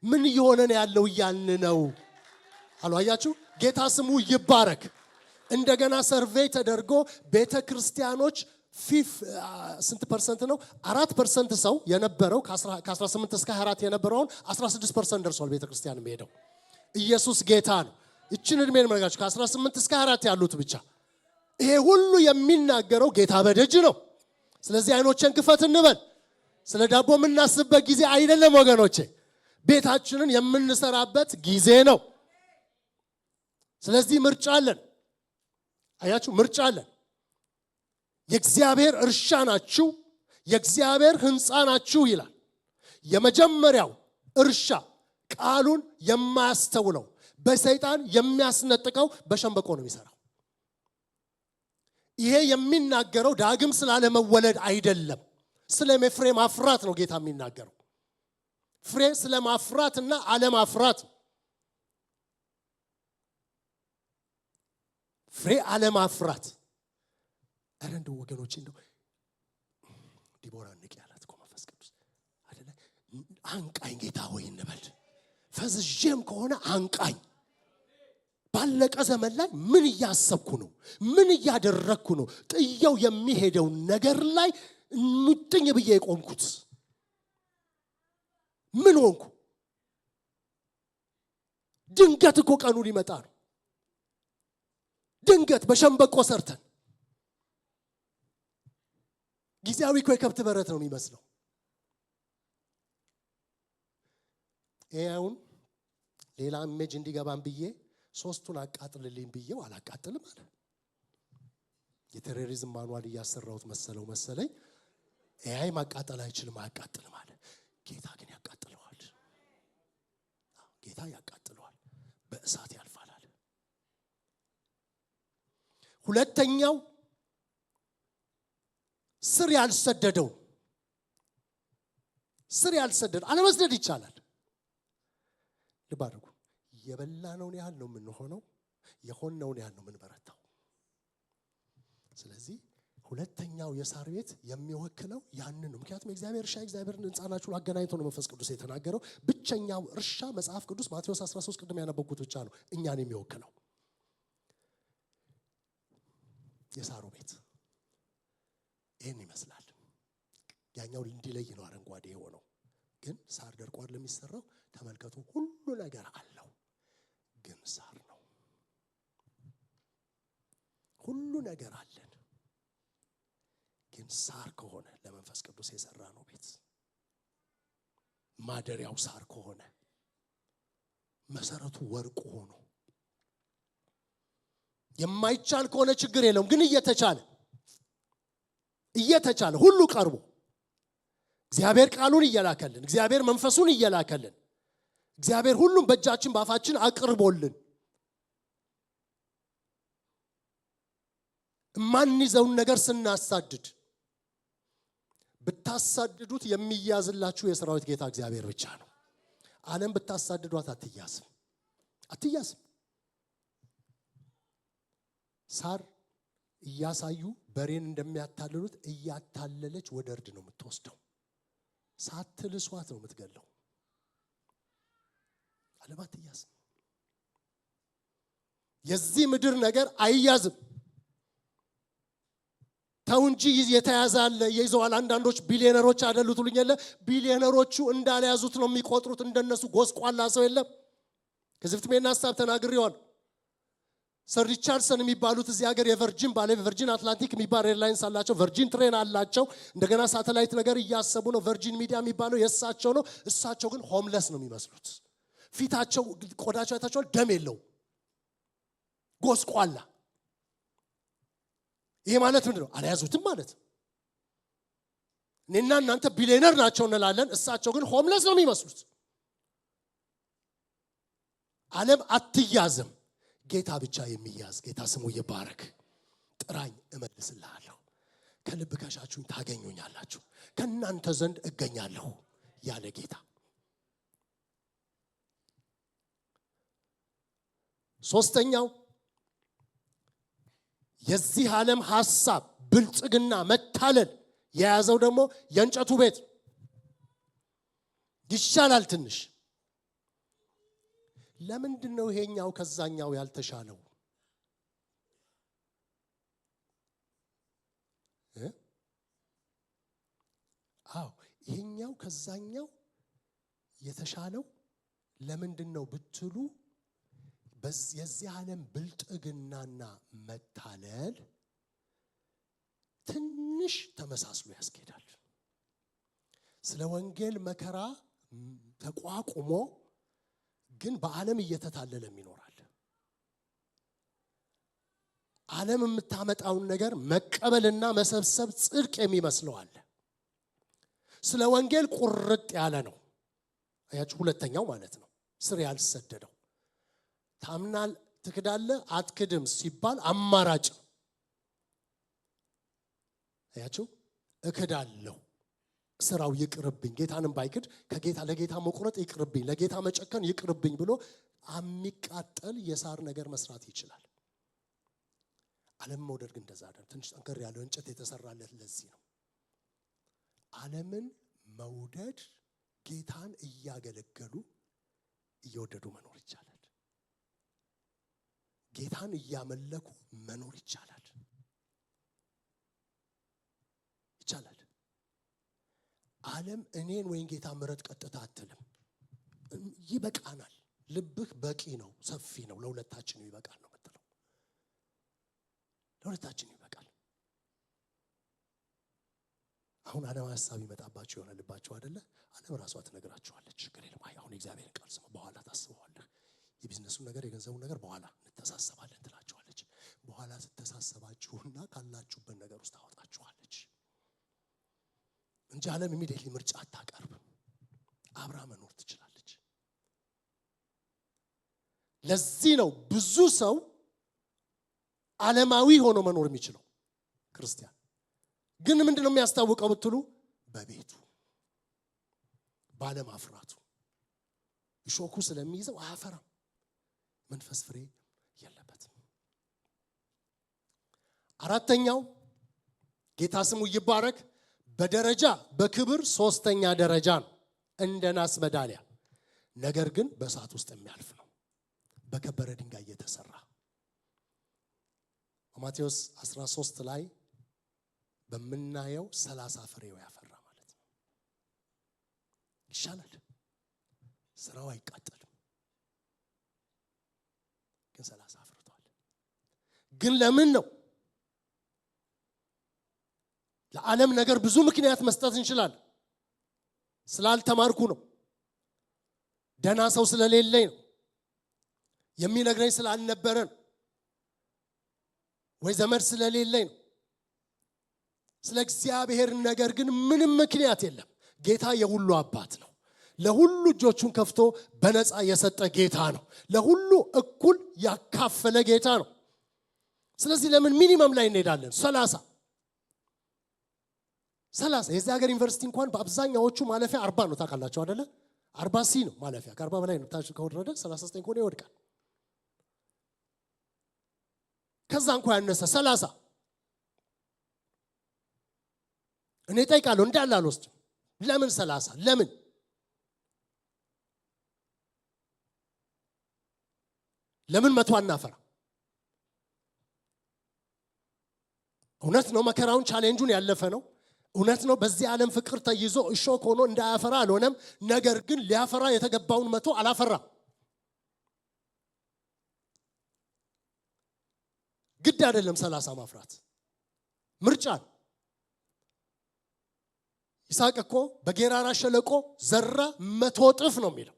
ምን እየሆነ ነው ያለው እያልን ነው አሉ። አያችሁ ጌታ ስሙ ይባረክ። እንደገና ሰርቬይ ተደርጎ ቤተክርስቲያኖች ስንት ፐርሰንት ነው? 4% ሰው የነበረው ከ18 እስከ 24 የነበረውን 16% ደርሷል። ቤተክርስቲያን የሚሄደው ኢየሱስ ጌታ ነው። እቺን እድሜ እንመርጋችሁ ከ18 እስከ 24 ያሉት ብቻ። ይሄ ሁሉ የሚናገረው ጌታ በደጅ ነው። ስለዚህ አይኖችን ክፈት እንበል። ስለ ዳቦ የምናስብበት ጊዜ አይደለም ወገኖቼ፣ ቤታችንን የምንሰራበት ጊዜ ነው። ስለዚህ ምርጫ አለን። አያችሁ ምርጫ አለን። የእግዚአብሔር እርሻ ናችሁ፣ የእግዚአብሔር ሕንፃ ናችሁ ይላል። የመጀመሪያው እርሻ ቃሉን የማያስተውለው በሰይጣን የሚያስነጥቀው በሸንበቆ ነው የሚሰራው። ይሄ የሚናገረው ዳግም ስላለመወለድ አይደለም፣ ስለ ፍሬ ማፍራት ነው ጌታ የሚናገረው። ፍሬ ስለ ማፍራትና አለማፍራት። ፍሬ አለማፍራት። አረ እንደው ወገኖቼ እንደው ዲቦራ ንቅ ያላት እኮ መንፈስ ቅዱስ አይደለ? አንቃኝ ጌታ ሆይ እንበል። ፈዝዤም ከሆነ አንቃኝ። ባለቀ ዘመን ላይ ምን እያሰብኩ ነው? ምን እያደረግኩ ነው? ጥየው የሚሄደው ነገር ላይ ሙጥኝ ብዬ የቆምኩት ምን ሆንኩ? ድንገት እኮ ቀኑ ሊመጣ ነው። ድንገት በሸንበቆ ሰርተን ጊዜያዊ እኮ የከብት በረት ነው የሚመስለው። ይሄውን ሌላ ኢሜጅ እንዲገባን ብዬ 3ቱን አቃጥልልኝ ብዬው አላቃጥልም አለ። የቴሮሪዝም ማኑዋል እያሰራሁት መሰለኝ። ኤአይ ማቃጠል አይችልም አያቃጥልም አለ። ጌታ ግን ያቃጥለዋል። ጌታ ያቃጥለዋል፣ በእሳት ያልፋል አለ። ሁለተኛው ስር ያልሰደደው አለመስደድ ይቻላል። ልብ አድርጉ። የበላነውን ያህል ነው የምንሆነው፣ የሆነውን ያህል ነው የምንበረታው። ስለዚህ ሁለተኛው የሳር ቤት የሚወክለው ያንን ነው። ምክንያቱም እግዚአብሔር እርሻ እግዚአብሔርን ሕንጻናችሁ አገናኝቶ ነው መንፈስ ቅዱስ የተናገረው። ብቸኛው እርሻ መጽሐፍ ቅዱስ ማቴዎስ 13 ቅድም ያነበብኩት ብቻ ነው እኛን የሚወክለው። የሳሩ ቤት ይሄን ይመስላል። ያኛው እንዲለይ ነው አረንጓዴ የሆነው፣ ግን ሳር ደርቋል ለሚሰራው። ተመልከቱ፣ ሁሉ ነገር አለው፣ ግን ሳር ነው። ሁሉ ነገር አለን፣ ግን ሳር ከሆነ ለመንፈስ ቅዱስ የሰራ ነው ቤት ማደሪያው ሳር ከሆነ መሰረቱ ወርቅ ሆኖ የማይቻል ከሆነ ችግር የለውም። ግን እየተቻለ ሁሉ ቀርቦ እግዚአብሔር ቃሉን እየላከልን፣ እግዚአብሔር መንፈሱን እየላከልን፣ እግዚአብሔር ሁሉም በእጃችን ባፋችን አቅርቦልን ማንይዘውን ነገር ስናሳድድ፣ ብታሳድዱት የሚያዝላችሁ የሰራዊት ጌታ እግዚአብሔር ብቻ ነው። ዓለም ብታሳድዷት አትያዝም። ሳር እያሳዩ በሬን እንደሚያታልሉት እያታለለች ወደ እርድ ነው የምትወስደው። ሳትልሷት ነው የምትገለው። ዓለም አትያዝም። የዚህ ምድር ነገር አይያዝም። ተው እንጂ የተያዛለ ይዘዋል። አንዳንዶች ቢሊዮነሮች አይደሉት ልኛለ። ቢሊዮነሮቹ እንዳልያዙት ነው የሚቆጥሩት። እንደነሱ ጎስቋላ ሰው የለም። ከዚህ ፍትሜና ሐሳብ ተናግሬዋል። ሰር ሪቻርድሰን የሚባሉት እዚህ ሀገር የቨርጂን ቨርጂን አትላንቲክ የሚባል ኤርላይንስ አላቸው። ቨርጂን ትሬን አላቸው። እንደገና ሳተላይት ነገር እያሰቡ ነው። ቨርጂን ሚዲያ የሚባለው የእሳቸው ነው። እሳቸው ግን ሆምለስ ነው የሚመስሉት። ፊታቸው ቆዳቸው አይታቸዋል፣ ደም የለው፣ ጎስቋላ። ይሄ ማለት ምንድነው? አልያዙትም ማለት። እኔና እናንተ ቢሊዮነር ናቸው እንላለን፣ እሳቸው ግን ሆምለስ ነው የሚመስሉት። ዓለም አትያዝም። ጌታ ብቻ የሚያዝ ጌታ ስሙ ይባረክ። ጥራኝ እመልስልሃለሁ፣ ከልብ ከሻችሁኝ ታገኙኛላችሁ፣ ከእናንተ ዘንድ እገኛለሁ ያለ ጌታ። ሶስተኛው የዚህ ዓለም ሐሳብ ብልጽግና መታለል የያዘው ደግሞ የእንጨቱ ቤት ይሻላል ትንሽ። ለምንድን ነው ይሄኛው ከዛኛው ያልተሻለው? ይሄኛው ከዛኛው የተሻለው ለምንድን ነው ብትሉ፣ የዚህ ዓለም ብልጥግናና መታለል ትንሽ ተመሳስሎ ያስኬዳል። ስለ ወንጌል መከራ ተቋቁሞ ግን በዓለም እየተታለለም ይኖራል። ዓለም የምታመጣውን ነገር መቀበልና መሰብሰብ ጽድቅ የሚመስለው አለ። ስለ ወንጌል ቁርጥ ያለ ነው። አያችሁ፣ ሁለተኛው ማለት ነው ስር ያልሰደደው። ታምናል ትክዳለ አትክድም ሲባል አማራጭ። አያችሁ፣ እክዳለሁ ስራው ይቅርብኝ፣ ጌታንም ባይክድ ከጌታ ለጌታ መቁረጥ ይቅርብኝ፣ ለጌታ መጨከን ይቅርብኝ ብሎ የሚቃጠል የሳር ነገር መስራት ይችላል። ዓለም መውደድ ግን እንደዛ አይደለም። ትንሽ ጠንከር ያለው እንጨት የተሰራለት ለዚህ ነው። ዓለምን መውደድ ጌታን እያገለገሉ እየወደዱ መኖር ይቻላል። ጌታን እያመለኩ መኖር ይቻላል። ዓለም እኔን ወይን ጌታ ምረጥ ቀጥታ አትልም። ይበቃናል፣ ልብህ በቂ ነው፣ ሰፊ ነው፣ ለሁለታችን ይበቃል ነው የምትለው። ለሁለታችን ይበቃል። አሁን ዓለም ሐሳብ ይመጣባችሁ የሆነ ልባችሁ አይደለ? ዓለም ራሷ ትነግራችኋለች። ችግር የለም፣ አሁን እግዚአብሔርን ቃል ስሙ፣ በኋላ ታስበዋለህ። የቢዝነሱን ነገር የገንዘቡን ነገር በኋላ እንተሳሰባለን ትላችኋለች። በኋላ ስተሳሰባችሁና ካላችሁበት ነገር ውስጥ ታወጣችኋለች እንጂ ዓለም ኢሚዲየትሊ ምርጫ አታቀርብም። አብራ መኖር ትችላለች። ለዚህ ነው ብዙ ሰው ዓለማዊ ሆኖ መኖር የሚችለው ክርስቲያን። ግን ምንድነው የሚያስታውቀው ብትሉ በቤቱ ባለማፍራቱ እሾኩ ስለሚይዘው አያፈራም። መንፈስ ፍሬ የለበትም። አራተኛው ጌታ ስሙ ይባረክ በደረጃ በክብር ሶስተኛ ደረጃ ነው። እንደ ናስ መዳሊያ ነገር ግን በእሳት ውስጥ የሚያልፍ ነው። በከበረ ድንጋይ የተሰራ ማቴዎስ 13 ላይ በመናየው 30 ፍሬው ያፈራ ማለት ነው። ይሻላል። ስራው አይቃጠልም። ግን 30 አፍርቷል። ግን ለምን ነው? ለዓለም ነገር ብዙ ምክንያት መስጠት እንችላለን። ስላልተማርኩ ነው። ደና ሰው ስለሌለኝ ነው። የሚነግረኝ ስላልነበረ ነው። ወይ ዘመድ ስለሌለኝ ነው። ስለ እግዚአብሔር ነገር ግን ምንም ምክንያት የለም። ጌታ የሁሉ አባት ነው። ለሁሉ እጆቹን ከፍቶ በነፃ የሰጠ ጌታ ነው። ለሁሉ እኩል ያካፈለ ጌታ ነው። ስለዚህ ለምን ሚኒመም ላይ እንሄዳለን? 30 የዚህ ሀገር ዩኒቨርሲቲ እንኳን በአብዛኛዎቹ ማለፊያ 40 ነው። ታውቃላችሁ አይደለ? 40 ሲ ነው ማለፊያ። ከ40 በላይ ነው። ታች ከወረደ 39 ከሆነ ይወድቃል። ከዛ እንኳን ያነሰ 30 እኔ ጠይቃለሁ እንዳለ አልወስድም። ለምን 30? ለምን 100 አናፈራ? እውነት ነው መከራውን ቻሌንጁን ያለፈ ነው። እውነት ነው በዚህ ዓለም ፍቅር ተይዞ እሾክ ሆኖ እንዳያፈራ አልሆነም። ነገር ግን ሊያፈራ የተገባውን 100 አላፈራ። ግድ አይደለም 30 ማፍራት፣ ምርጫ ነው። ይስሐቅ እኮ በጌራራ ሸለቆ ዘራ 100 እጥፍ ነው የሚለው።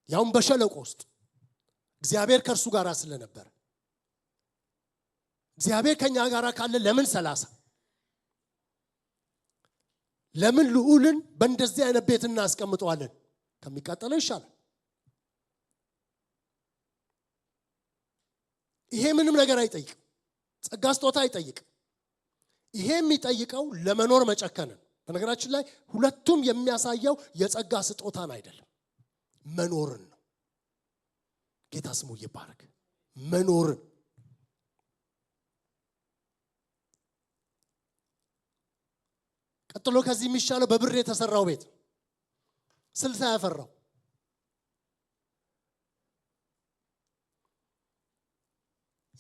ያውም በሸለቆ ውስጥ እግዚአብሔር ከእርሱ ጋር ስለነበረ። እግዚአብሔር ከኛ ጋር ካለ ለምን 30? ለምን ልዑልን በእንደዚህ አይነት ቤት እናስቀምጠዋለን? ከሚቃጠለው ይሻላል። ይሄ ምንም ነገር አይጠይቅም። ጸጋ ስጦታ አይጠይቅም። ይሄ የሚጠይቀው ለመኖር መጨከንን። በነገራችን ላይ ሁለቱም የሚያሳየው የጸጋ ስጦታን አይደለም፣ መኖርን ነው። ጌታ ስሙ ይባረክ። መኖርን ቀጥሎ ከዚህ የሚሻለው በብር የተሰራው ቤት 60 ያፈራው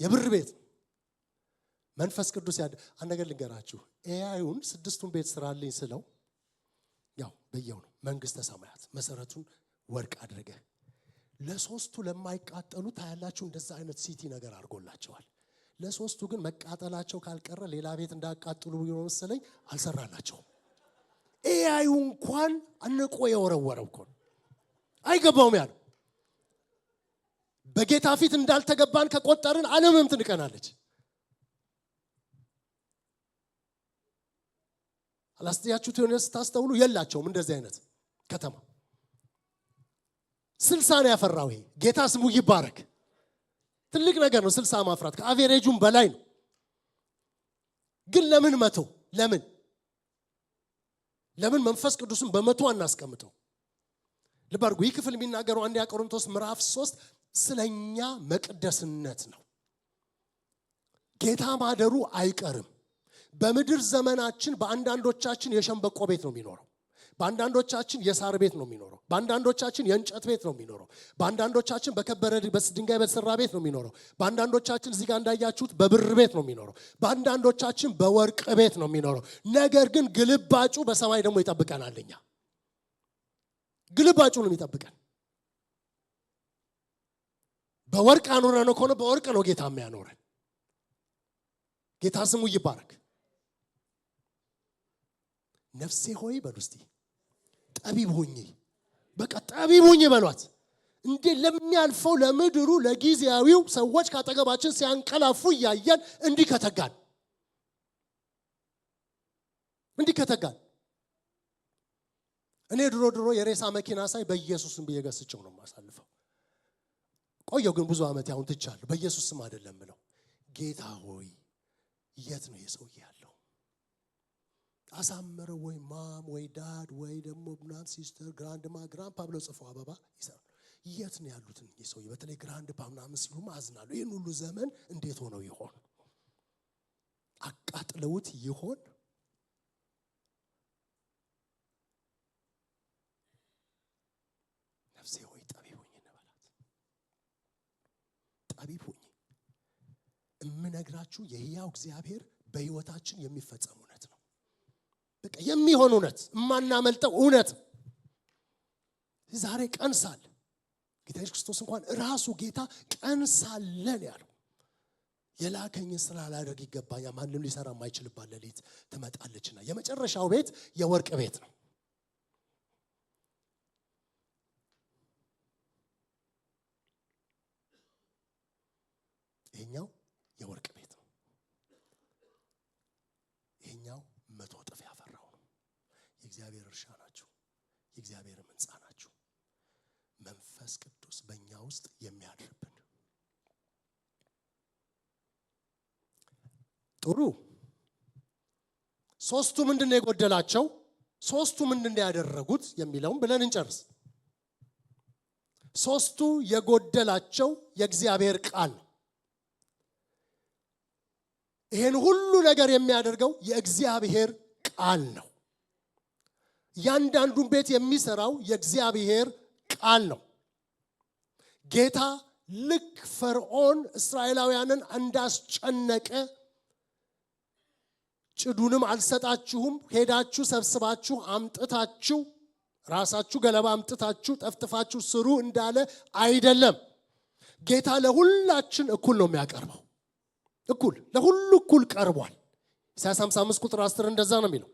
የብር ቤት መንፈስ ቅዱስ አንድ ነገር ልንገራችሁ። ኤአይውን 6ቱን ቤት ስራልኝ ስለው ያው በየው ነው መንግስተ ሰማያት መሰረቱን ወርቅ አድርገ ለሶስቱ ለማይቃጠሉ ታያላችሁ እንደዛ አይነት ሲቲ ነገር አድርጎላቸዋል። ለሶስቱ ግን መቃጠላቸው ካልቀረ ሌላ ቤት እንዳቃጥሉ ነው መሰለኝ አልሰራላቸውም። ኤአዩ እንኳን አንቆ የወረወረው እኮ አይገባውም ያለው። በጌታ ፊት እንዳልተገባን ከቆጠርን ዓለምም ትንቀናለች። አላስተያችሁት የሆነ ስታስተውሉ የላቸውም እንደዚህ አይነት ከተማ። 60 ነው ያፈራው። ይሄ ጌታ ስሙ ይባረክ። ትልቅ ነገር ነው 60 ማፍራት፣ ከአቬሬጁም በላይ ነው። ግን ለምን 100? ለምን መንፈስ ቅዱስን በ100 አናስቀምጠው? ልብ አድርጉ። ይህ ክፍል የሚናገረው 1 ቆሮንቶስ ምዕራፍ 3 ስለኛ መቅደስነት ነው። ጌታ ማደሩ አይቀርም። በምድር ዘመናችን በአንዳንዶቻችን የሸንበቆ ቤት ነው የሚኖረው፣ በአንዳንዶቻችን የሳር ቤት ነው የሚኖረው፣ በአንዳንዶቻችን የእንጨት ቤት ነው የሚኖረው፣ በአንዳንዶቻችን በከበረ ድንጋይ በተሰራ ቤት ነው የሚኖረው፣ በአንዳንዶቻችን እዚህ ጋር እንዳያችሁት በብር ቤት ነው የሚኖረው፣ በአንዳንዶቻችን በወርቅ ቤት ነው የሚኖረው። ነገር ግን ግልባጩ በሰማይ ደግሞ ይጠብቀናል። እኛ ግልባጩ ነው የሚጠብቀን። በወርቅ አኖረን ከሆነ በወርቅ ነው ጌታ የሚያኖረን። ጌታ ስሙ ይባረክ። ነፍሴ ሆይ በሉ እስቲ ጠቢብ ሁኚ። በቃ ጠቢብ ሁኚ በሏት። እንዴ ለሚያልፈው ለምድሩ ለጊዜያዊው ሰዎች ካጠገባችን ሲያንቀላፉ ያያን እንዲከተጋን እኔ ድሮ የሬሳ መኪና ሳይ በኢየሱስም በየገስጨው ነው ማሳልፈው ቆየው ግን ብዙ አመት ያሁን ትቻለሁ በኢየሱስም አይደለም ብለው ጌታ ሆይ የት ነው የሰው ያለው አሳመረ ወይ ማም ወይ ዳድ ወይ ደግሞ ብናት ሲስተር ግራንድማ ግራንፓ ብለው ጽፈው አበባ ይሰራል የት ነው ያሉት እነዚህ ሰው በተለይ ግራንድፓ ምናምን ሲሉ ማዝናሉ ይሄን ሁሉ ዘመን እንዴት ሆነው ይሆን አቃጥለውት ይሆን ነፍሴ ሆይ ጠቢብ ሁኚ እንበላት ጠቢብ ሁኚ እምነግራችሁ የሕያው እግዚአብሔር በሕይወታችን የሚፈጸም እውነት ነው በቃ የሚሆን እውነት ማናመልጠው እውነት ዛሬ ቀን ሳለ ጌታ ኢየሱስ ክርስቶስ እንኳን ራሱ ጌታ ቀን ሳለን ያለው የላከኝ ስራ ላደርግ ይገባኛል ማንንም ሊሰራ የማይችልባት ሌሊት ትመጣለችና የመጨረሻው ቤት የወርቅ ቤት ነው ይሄኛው የወርቅ ቤት ነው ይሄኛው 100 እጥፍ ያፈራው ነው የእግዚአብሔር እርሻ ናችሁ የእግዚአብሔር ሕንጻ ናችሁ መንፈስ ቅዱስ በእኛ ውስጥ የሚያድርብን ጥሩ ሶስቱ ምንድነው የጎደላቸው ሶስቱ ምንድነው ያደረጉት የሚለውን ብለን እንጨርስ ሶስቱ የጎደላቸው የእግዚአብሔር ቃል ይሄን ሁሉ ነገር የሚያደርገው የእግዚአብሔር ቃል ነው ያንዳንዱን ቤት የሚሰራው የእግዚአብሔር ቃል ነው ጌታ ልክ ፈርዖን እስራኤላውያንን እንዳስጨነቀ ጭዱንም አልሰጣችሁም ሄዳችሁ ሰብስባችሁ አምጥታችሁ ራሳችሁ ገለባ አምጥታችሁ ጠፍጥፋችሁ ስሩ እንዳለ አይደለም ጌታ ለሁላችን እኩል ነው የሚያቀርበው እኩል ለሁሉ እኩል ቀርቧል ኢሳይያስ 55 ቁጥር 10 እንደዛ ነው የሚለው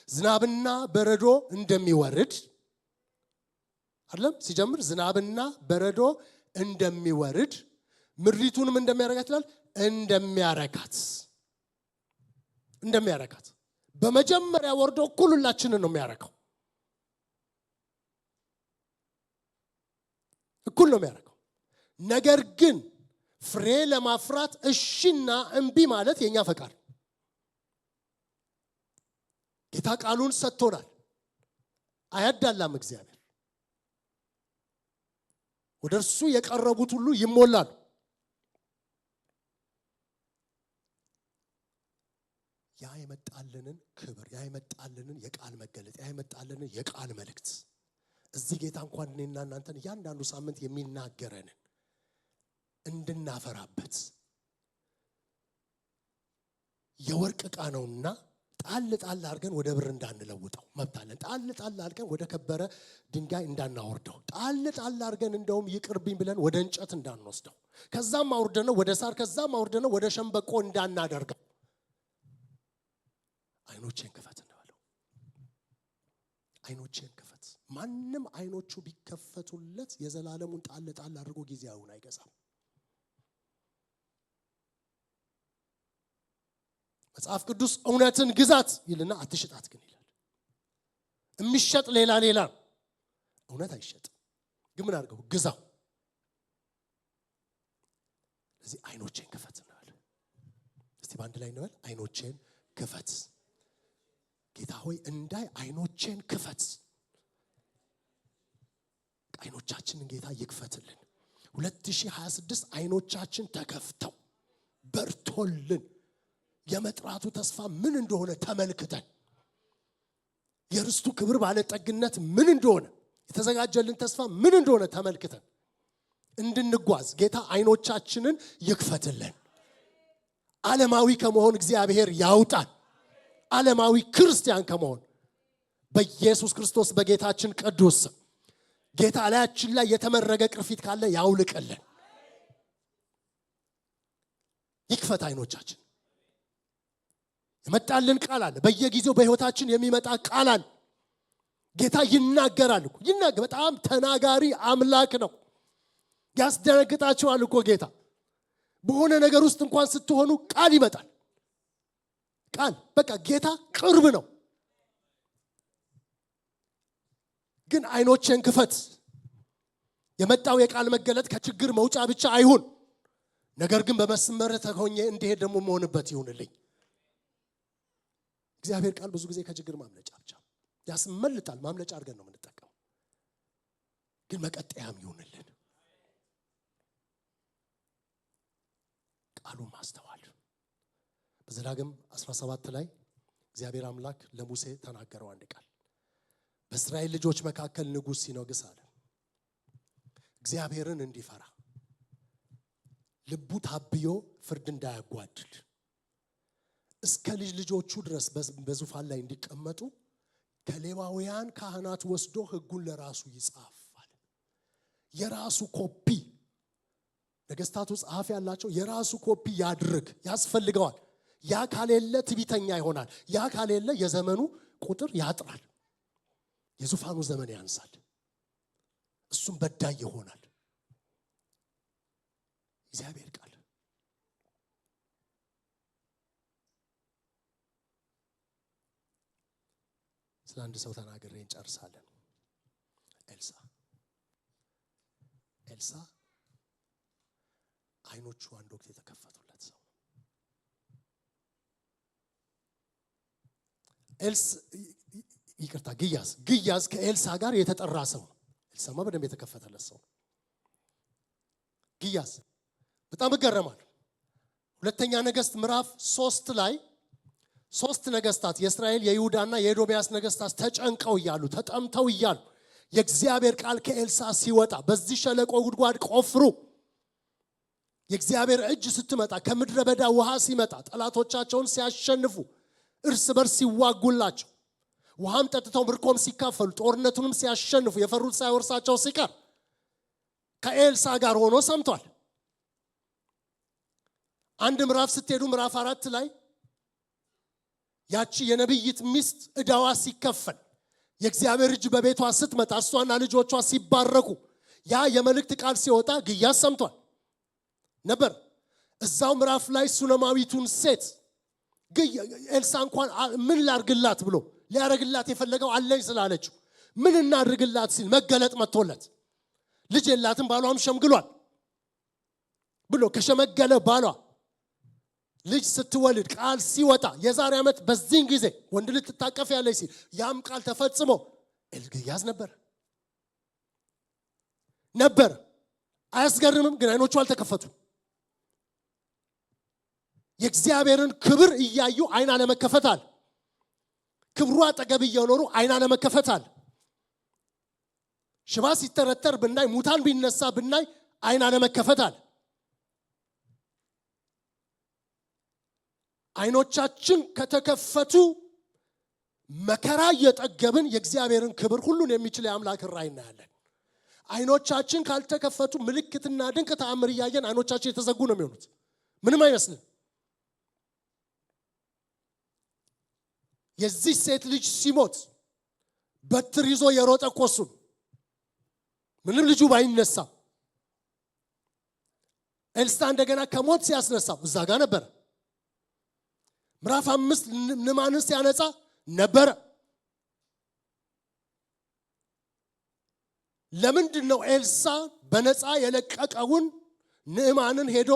ዝናብና በረዶ እንደሚወርድ አይደለም ሲጀምር ዝናብና በረዶ እንደሚወርድ ምድሪቱንም እንደሚያረጋት ይላል እንደሚያረጋት በመጀመሪያ ወርዶ ሁላችንን ነው የሚያረጋው እኩል ነው የሚያረጋው ነገር ግን ፍሬ ለማፍራት እሺና እንቢ ማለት የኛ ፈቃድ ጌታ ቃሉን ሰጥቶናል አያዳላም እግዚአብሔር ወደርሱ የቀረቡት ሁሉ ይሞላሉ ያ የመጣልንን ክብር ያ የመጣልንን የቃል መገለጥ ያ የመጣልንን የቃል መልእክት እዚህ ጌታ እንኳን እኔና እናንተን ያንዳንዱ ሳምንት የሚናገረንን እንድናፈራበት የወርቅ ዕቃ ነውና ጣል አድርገን ወደ ብር እንዳንለውጠው መብታለን ጣል አድርገን ወደ ከበረ ድንጋይ እንዳናወርደው ጣል አድርገን እንደውም ይቅርብኝ ብለን ወደ እንጨት እንዳንወስደው ከዛም አውርደነው ወደ ሳር ከዛም አውርደነው ወደ ሸምበቆ እንዳናደርገው አይኖቼን ክፈት እንበለው አይኖቼን ክፈት ማንንም አይኖቹ ቢከፈቱለት የዘላለሙን ጣል አድርጎ ጊዜያውን አይገዛም መጽሐፍ ቅዱስ እውነትን ግዛት ይልና አትሽጣት ግን ይላል የሚሸጥ ሌላ እውነት አይሸጥም ግን ምን አድርገው ግዛው ስለዚህ አይኖቼን ክፈት እንበል እስቲ ባንድ ላይ እንበል አይኖቼን ክፈት ጌታ ሆይ እንዳይ አይኖቼን ክፈት አይኖቻችንን ጌታ ይክፈትልን 2026 አይኖቻችን ተከፍተው በርቶልን የመጥራቱ ተስፋ ምን እንደሆነ ተመልክተን የርስቱ ክብር ባለጠግነት ምን እንደሆነ የተዘጋጀልን ተስፋ ምን እንደሆነ ተመልክተን እንድንጓዝ ጌታ አይኖቻችንን ይክፈትልን ዓለማዊ ከመሆን እግዚአብሔር ያውጣን ዓለማዊ ክርስቲያን ከመሆን በኢየሱስ ክርስቶስ በጌታችን ቅዱስ ጌታ ላያችን ላይ የተመረገ ቅርፊት ካለ ያውልቀልን ይክፈት አይኖቻችን የመጣልን ቃል አለ በየጊዜው በህይወታችን የሚመጣ ቃል አለ ጌታ ይናገራል በጣም ተናጋሪ አምላክ ነው ያስደነግጣቸዋል እኮ ጌታ። በሆነ ነገር ውስጥ እንኳን ስትሆኑ ቃል ይመጣል። ቃል በቃ ጌታ ቅርብ ነው። ግን አይኖችን ክፈት። የመጣው የቃል መገለጥ ከችግር መውጫ ብቻ አይሁን፣ ነገር ግን በመስመር ተሆኜ እንዲሄድ ደግሞ መሆንበት ይሁንልኝ። እግዚአብሔር ቃል ብዙ ጊዜ ከችግር ማምለጫ ብቻ ያስመልጣል። ማምለጫ አድርገን ነው የምንጠቀመው፣ ግን መቀጠያም ይሁንልን። ቃሉን ማስተዋል። በዘዳግም 17 ላይ እግዚአብሔር አምላክ ለሙሴ ተናገረው አንድ ቃል። በእስራኤል ልጆች መካከል ንጉሥ ሲነግስ አለ እግዚአብሔርን እንዲፈራ ልቡ ታብዮ ፍርድ እንዳያጓድል እስከ ልጅ ልጆቹ ድረስ በዙፋን ላይ እንዲቀመጡ ከሌዋውያን ካህናት ወስዶ ሕጉን ለራሱ ይጻፋል። የራሱ ኮፒ ነገስታቱ ጸሐፊ ያላቸው የራሱ ኮፒ ያድርግ ያስፈልገዋል። ያ ካሌለ ትዕቢተኛ ይሆናል። ያ ካሌለ የዘመኑ ቁጥር ያጥራል፣ የዙፋኑ ዘመን ያንሳል፣ እሱም በዳይ ይሆናል። እግዚአብሔር ቃል ስለ አንድ ሰው ተናግሬ እንጨርሳለን። ኤልሳ አይኖቹ አንድ ወቅት የተከፈቱለት ሰው። ግያዝ ከኤልሳ ጋር የተጠራ ሰው። ኤልሳማ በደንብ የተከፈተለት ሰው። ግያዝ በጣም እገረማለሁ። ሁለተኛ ነገሥት ምዕራፍ 3 ላይ 3 ነገስታት የእስራኤል የይሁዳና የኤዶምያስ ነገስታት ተጨንቀው እያሉ ተጠምተው እያሉ የእግዚአብሔር ቃል ከኤልሳ ሲወጣ በዚህ ሸለቆ ጉድጓድ ቆፍሩ። የእግዚአብሔር እጅ ስትመጣ ከምድረ በዳ ውሃ ሲመጣ ጠላቶቻቸውን ሲያሸንፉ እርስ በርስ ሲዋጉላቸው ውሃም ጠጥተው ምርኮም ሲካፈሉ ጦርነቱንም ሲያሸንፉ የፈሩት ሳይወርሳቸው ሲቀር ከኤልሳ ጋር ሆኖ ሰምቷል። አንድ ምዕራፍ ስትሄዱ ምዕራፍ 4 ላይ ያቺ የነብይት ሚስት እዳዋ ሲከፈል የእግዚአብሔር እጅ በቤቷ ስትመጣ እሷና ልጆቿ ሲባረኩ ያ የመልእክት ቃል ሲወጣ ግያዝ ሰምቷል ነበር። እዛው ምዕራፍ ላይ ሱነማዊቱን ሴት ኤልሳ እንኳን ምን ላርግላት ብሎ ሊያረግላት የፈለገው አለኝ ስላለችው ምን እናድርግላት ሲል መገለጥ መጥቶለት ልጅ የላትም ባሏም ሸምግሏል ብሎ ከሸመገለ ባሏ ልጅ ስትወልድ ቃል ሲወጣ የዛሬ ዓመት በዚህን ጊዜ ወንድ ልትታቀፍ ያለች ሲል ያም ቃል ተፈጽሞ ግያዝ ነበር። አያስገርምም? ግን አይኖቹ አልተከፈቱ። የእግዚአብሔርን ክብር እያዩ አይን አለመከፈታል። ክብሩ አጠገብ እየኖሩ አይን አለመከፈታል። ሽባ ሲተረተር ብናይ፣ ሙታን ቢነሳ ብናይ አይን አለመከፈታል። አይኖቻችን ከተከፈቱ መከራ እየጠገብን የእግዚአብሔርን ክብር ሁሉን የሚችል የአምላክ ራእይ እናያለን። አይኖቻችን ካልተከፈቱ ምልክትና ድንቅ ተአምር እያየን አይኖቻችን የተዘጉ ነው የሚሆኑት። ምንም አይመስልም። የዚህ ሴት ልጅ ሲሞት በትር ይዞ የሮጠ ኮሱን ምንም ልጁ ባይነሳ ኤልሳ እንደገና ከሞት ሲያስነሳው እዛ ጋር ነበር። ምዕራፍ 5 ንዕማንን ሲያነጻ ነበር። ለምንድን ነው ኤልሳ በነፃ የለቀቀውን ንዕማንን ሄዶ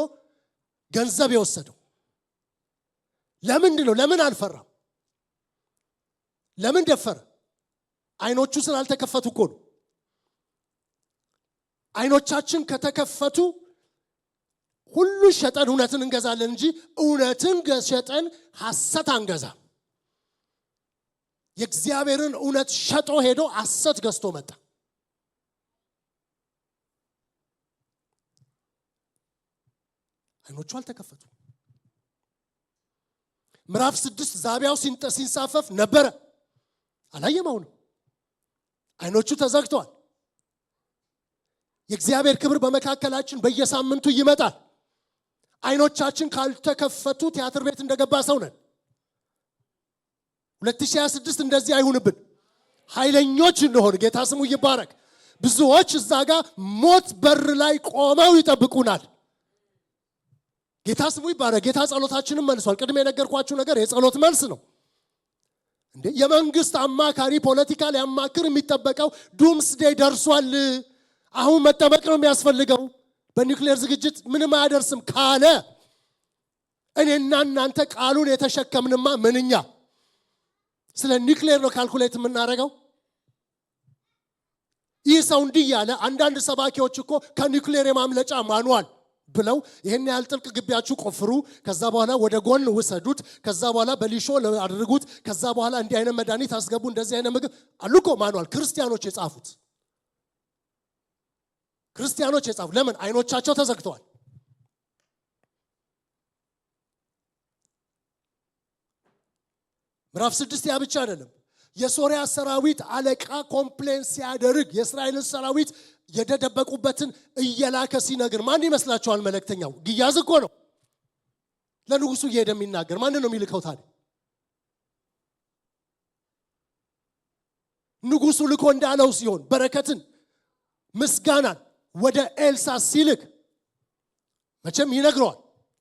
ገንዘብ የወሰደው? ለምንድን ነው? ለምን አልፈራም? ለምን ደፈረ? አይኖቹ ስላልተከፈቱ እኮ ነው። አይኖቻችን ከተከፈቱ ሁሉ ሸጠን እውነትን እንገዛለን እንጂ እውነትን ሸጠን ሐሰት አንገዛም። የእግዚአብሔርን እውነት ሸጦ ሄዶ ሐሰት ገዝቶ መጣ። አይኖቹ አልተከፈቱ። ምዕራፍ 6 ዛቢያው ሲንሳፈፍ ነበረ። አላየም። አሁን አይኖቹ ተዘግተዋል። የእግዚአብሔር ክብር በመካከላችን በየሳምንቱ ይመጣል። አይኖቻችን ካልተከፈቱ ቲያትር ቤት እንደገባ ሰው ነን። 2026 እንደዚህ አይሁንብን። ኃይለኞች እንሆን። ጌታ ስሙ ይባረክ። ብዙዎች እዛ ጋር ሞት በር ላይ ቆመው ይጠብቁናል። ጌታ ስሙ ይባረክ። ጌታ ጸሎታችንን መልሷል። ቅድም የነገርኳችሁ ነገር የጸሎት መልስ ነው እንዴ። የመንግስት አማካሪ ፖለቲካ ሊያማክር የሚጠበቀው ዱምስ ዴይ ደርሷል፣ አሁን መጠበቅ ነው የሚያስፈልገው፣ በኒውክሌር ዝግጅት ምንም አያደርስም ካለ እኔና እናንተ ቃሉን የተሸከምንማ ምንኛ ስለ ኒውክሌር ነው ካልኩሌት የምናደርገው። ይህ ሰው እንዲህ ያለ አንዳንድ ሰባኪዎች እኮ ከኒውክሌር የማምለጫ ማኑዋል ብለው ይሄን ያህል ጥልቅ ግቢያችሁ ቆፍሩ፣ ከዛ በኋላ ወደ ጎን ውሰዱት፣ ከዛ በኋላ በሊሾ አድርጉት፣ ከዛ በኋላ እንዲህ አይነት መድኃኒት አስገቡ፣ እንደዚህ አይነት ምግብ አሉኮ ማኑዋል ክርስቲያኖች የጻፉት። ለምን? አይኖቻቸው ተዘግተዋል። ምዕራፍ 6 ያ ብቻ አይደለም። የሶሪያ ሰራዊት አለቃ ኮምፕሌን ሲያደርግ የእስራኤልን ሰራዊት የደደበቁበትን እየላከ ሲነግር ማን ይመስላችኋል? መልእክተኛው ግያዝ እኮ ነው። ለንጉሱ እየሄደ የሚናገር ማን ነው የሚልከው ታዲያ? ንጉሱ ልኮ እንዳለው ሲሆን በረከትን ምስጋናን ወደ ኤልሳ ሲልክ መቼም ይነግረዋል።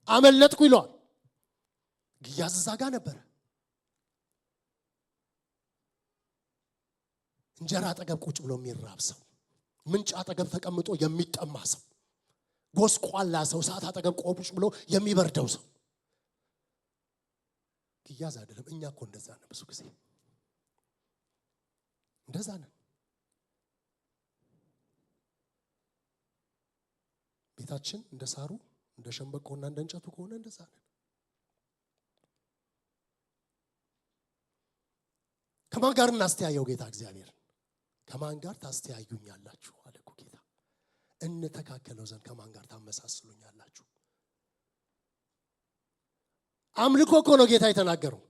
አመለጥኩ ይለዋል። ግያዝ እዛ ጋር ነበረ። እንጀራ አጠገብ ቁጭ ብሎ የሚራብ ሰው፣ ምንጭ አጠገብ ተቀምጦ የሚጠማ ሰው፣ ጎስቋላ ሰው፣ ሰዓት አጠገብ ቁጭ ብሎ የሚበርደው ሰው ግያዝ አይደለም። እኛ እኮ እንደዛ ነን። ብዙ ጊዜ እንደዛ ነን። ቤታችን እንደ ሳሩ እንደ ሸምበቆና እንደ እንጨቱ ከሆነ እንደዛ ነን። ከማን ጋር እናስተያየው? ጌታ እግዚአብሔር ከማን ጋር ታስተያዩኛላችሁ አለ እኮ ጌታ። እንተካከለው ዘንድ ከማን ጋር ታመሳስሉኛላችሁ? አምልኮ እኮ ነው ጌታ የተናገረው።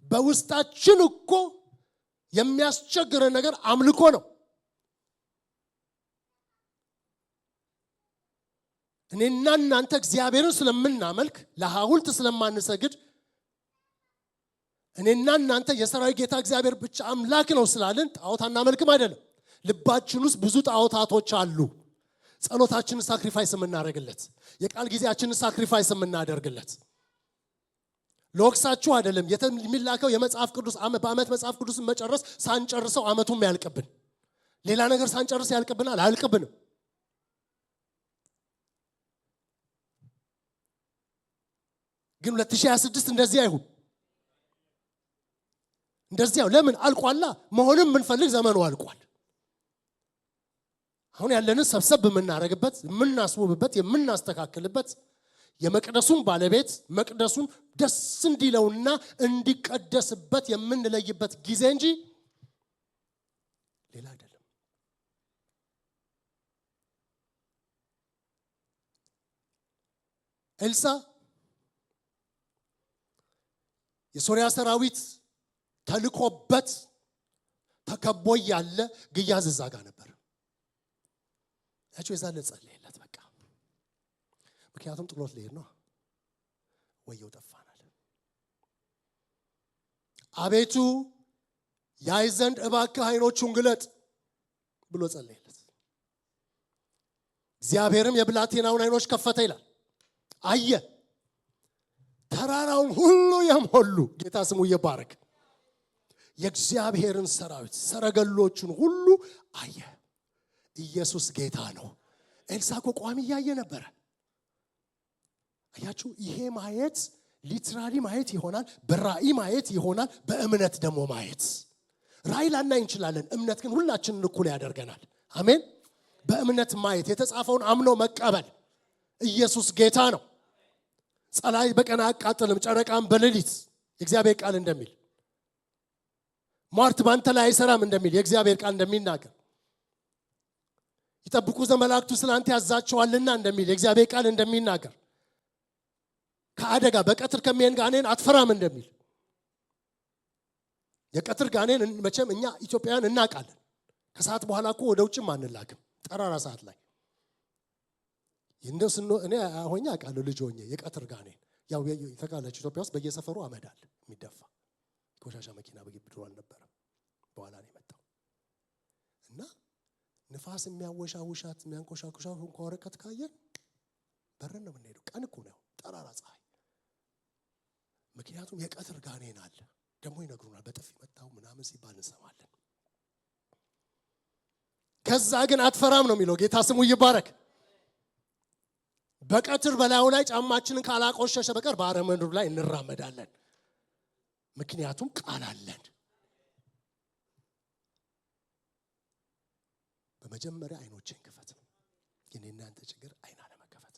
በውስጣችን እኮ የሚያስቸግረን ነገር አምልኮ ነው። እኔና እናንተ እግዚአብሔርን ስለምናመልክ ለሐውልት ስለማንሰግድ እኔና እናንተ የሰራዊት ጌታ እግዚአብሔር ብቻ አምላክ ነው ስላልን ጣዖት አናመልክም አይደለም። ልባችን ውስጥ ብዙ ጣዖታቶች አሉ። ጸሎታችንን ሳክሪፋይስ የምናደርግለት፣ የቃል ጊዜያችንን ሳክሪፋይስ የምናደርግለት ለወቅሳችሁ አይደለም። የሚላከው የመጽሐፍ ቅዱስ በአመት መጽሐፍ ቅዱስን መጨረስ ሳንጨርሰው አመቱም ያልቅብን፣ ሌላ ነገር ሳንጨርስ ያልቅብናል። አልቅብንም። ግን 2026 እንደዚህ አይሁን። እንደዚያው ለምን አልቋላ? መሆንም የምንፈልግ ዘመኑ አልቋል። አሁን ያለንን ሰብሰብ የምናደርግበት፣ የምናስውብበት፣ የምናስተካክልበት የመቅደሱን ባለቤት መቅደሱን ደስ እንዲለውና እንዲቀደስበት የምንለይበት ጊዜ እንጂ ሌላ አይደለም። ኤልሳ የሶሪያ ሰራዊት ተልኮበት ተከቦ ያለ ግያዝ እዛ ጋር ነበር። ያቸው የዛለ ጸለየለት በቃ። ምክንያቱም ጥሎት ሊሄድ ነው። ወየው ጠፋናል። አቤቱ ያይ ዘንድ እባክህ ዓይኖቹን ግለጥ ብሎ ጸለየለት። እግዚአብሔርም የብላቴናውን ዓይኖች ከፈተ ይላል። አየ። ተራራውን ሁሉ የሞሉ ጌታ ስሙ ይባረክ የእግዚአብሔርን ሰራዊት ሰረገሎቹን ሁሉ አየ። ኢየሱስ ጌታ ነው። ኤልሳ እኮ ቋሚ እያየ ነበረ። አያችሁ፣ ይሄ ማየት ሊትራሊ ማየት ይሆናል፣ በራእይ ማየት ይሆናል፣ በእምነት ደግሞ ማየት። ራእይ ላናይ እንችላለን፣ እምነት ግን ሁላችንን እኩል ያደርገናል። አሜን። በእምነት ማየት፣ የተጻፈውን አምኖ መቀበል። ኢየሱስ ጌታ ነው። ፀሐይ በቀን አያቃጥልም፣ ጨረቃም በሌሊት የእግዚአብሔር ቃል እንደሚል፣ ሟርት ባንተ ላይ አይሰራም እንደሚል የእግዚአብሔር ቃል እንደሚናገር፣ ይጠብቁ ዘንድ መላእክቱ ስላንተ ያዛቸዋልና እንደሚል የእግዚአብሔር ቃል እንደሚናገር፣ ከአደጋ በቀትር ከሚሄድ ጋኔን አትፈራም እንደሚል። የቀትር ጋኔን መቼም እኛ ኢትዮጵያውያን እናውቃለን። ከሰዓት በኋላ እኮ ወደ ውጭም አንላክም። ጠራራ ሰዓት ላይ እኔ ሆኜ አውቃለሁ። ልጅ ሆኜ የቀትር ጋኔን ያው ተቃላችሁ ኢትዮጵያ ውስጥ በየሰፈሩ አመዳል የሚደፋ ቆሻሻ መኪና በግብድሮ አልነበረም። በኋላ ነው የመጣው እና ንፋስ የሚያወሻውሻት የሚያንቆሻቁሻው ወረቀት ካየን በረን ነው የምንሄደው። ቀን እኮ ነው ጠራራ ፀሐይ። ምክንያቱም የቀትር ጋኔን አለ ደግሞ ይነግሩናል። በጥፊ መታው ምናምን ሲባል እንሰማለን። ከዛ ግን አትፈራም ነው የሚለው። ጌታ ስሙ ይባረክ። በቀትር በላዩ ላይ ጫማችንን ካላቆሸሸ በቀር በአረመኑ ላይ እንራመዳለን። ምክንያቱም ቃል አለን። በመጀመሪያ አይኖችን ክፈት። የኔና አንተ ችግር አይን አለመከፈት።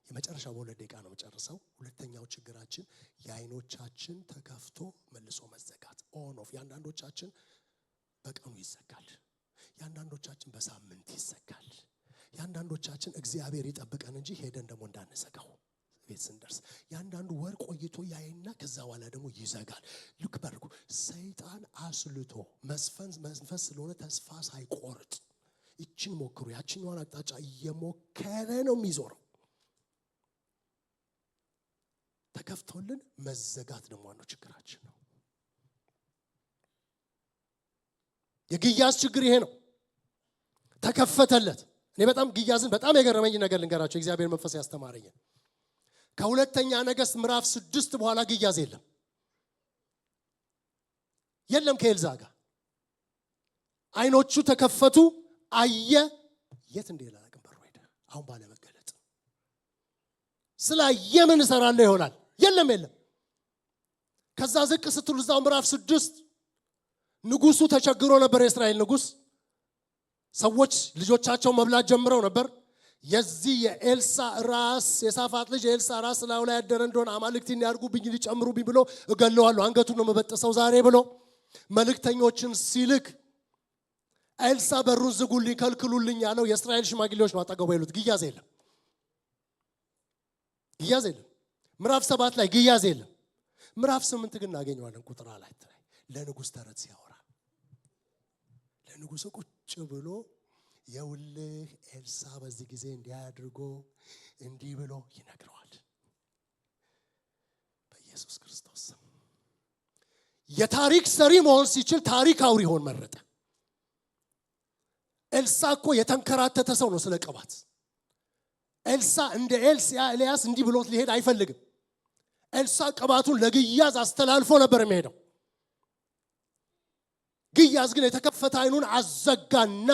የመጨረሻው በሁለት ደቂቃ ነው የምጨርሰው። ሁለተኛው ችግራችን የአይኖቻችን ተከፍቶ መልሶ መዘጋት። ኦን ኦፍ። ያንዳንዶቻችን በቀኑ ይዘጋል። ያንዳንዶቻችን በሳምንት ይዘጋል። ያንዳንዶቻችን እግዚአብሔር ይጠብቀን እንጂ ሄደን ደግሞ እንዳንዘጋው ቤት ስንደርስ ያንዳንዱ ወር ቆይቶ ያይና ከዛ በኋላ ደግሞ ይዘጋል። ልክ በርኩ ሰይጣን አስልቶ መንፈስ ስለሆነ ተስፋ ሳይቆርጥ እቺን ሞክሩ ያቺኛውን አቅጣጫ እየሞከረ ነው የሚዞረው። ተከፍቶልን መዘጋት ደግሞ አንዱ ችግራችን ነው። የግያዝ ችግር ይሄ ነው። ተከፈተለት። እኔ በጣም ግያዝን በጣም የገረመኝ ነገር ልንገራቸው። እግዚአብሔር መንፈስ ያስተማረኝ ከሁለተኛ ነገሥት ምዕራፍ 6 በኋላ ግያዝ የለም ከኤልዛ ጋር። አይኖቹ ተከፈቱ፣ አየ። የት እንደሄደ አላውቅም። በሩ ሄደ። አሁን ባለ መገለጥ ስላየ ምን እሰራለሁ ይሆናል። የለም ከዛ ዝቅ ስትሉ እዛው ምዕራፍ 6 ንጉሱ ተቸግሮ ነበር። የእስራኤል ንጉስ ሰዎች ልጆቻቸው መብላት ጀምረው ነበር። የዚህ የኤልሳ ራስ የሳፋጥ ልጅ የኤልሳ ራስ ላዩ ላይ ያደረ እንደሆነ አማልክቲን ያርጉብኝ ሊጨምሩብኝ ብሎ እገለዋለሁ፣ አንገቱን ነው መበጠሰው ዛሬ ብሎ መልእክተኞችን ሲልክ ኤልሳ በሩን ዝጉልኝ ከልክሉልኝ ያለው የእስራኤል ሽማግሌዎች ነው አጠገቡ ያሉት። ግያዝ የለም። ምዕራፍ 7 ላይ ግያዝ የለም። ምዕራፍ 8 ግን እናገኘዋለን። ቁጥር 4 ላይ ለንጉስ ተረት ሲያወራ ለንጉስ ቁጭ ብሎ የውልህ ኤልሳ በዚህ ጊዜ እንዲያድርጎ እንዲህ ብሎ ይነግረዋል። በኢየሱስ ክርስቶስ የታሪክ ሰሪ መሆን ሲችል ታሪክ አውሪ ሆን መረጠ። ኤልሳ እኮ የተንከራተተ ሰው ነው ስለ ቅባት። ኤልሳ እንደ ኤልያስ እንዲህ ብሎት ሊሄድ አይፈልግም። ኤልሳ ቅባቱን ለግያዝ አስተላልፎ ነበር የሚሄደው። ግያዝ ግን የተከፈተ አይኑን አዘጋና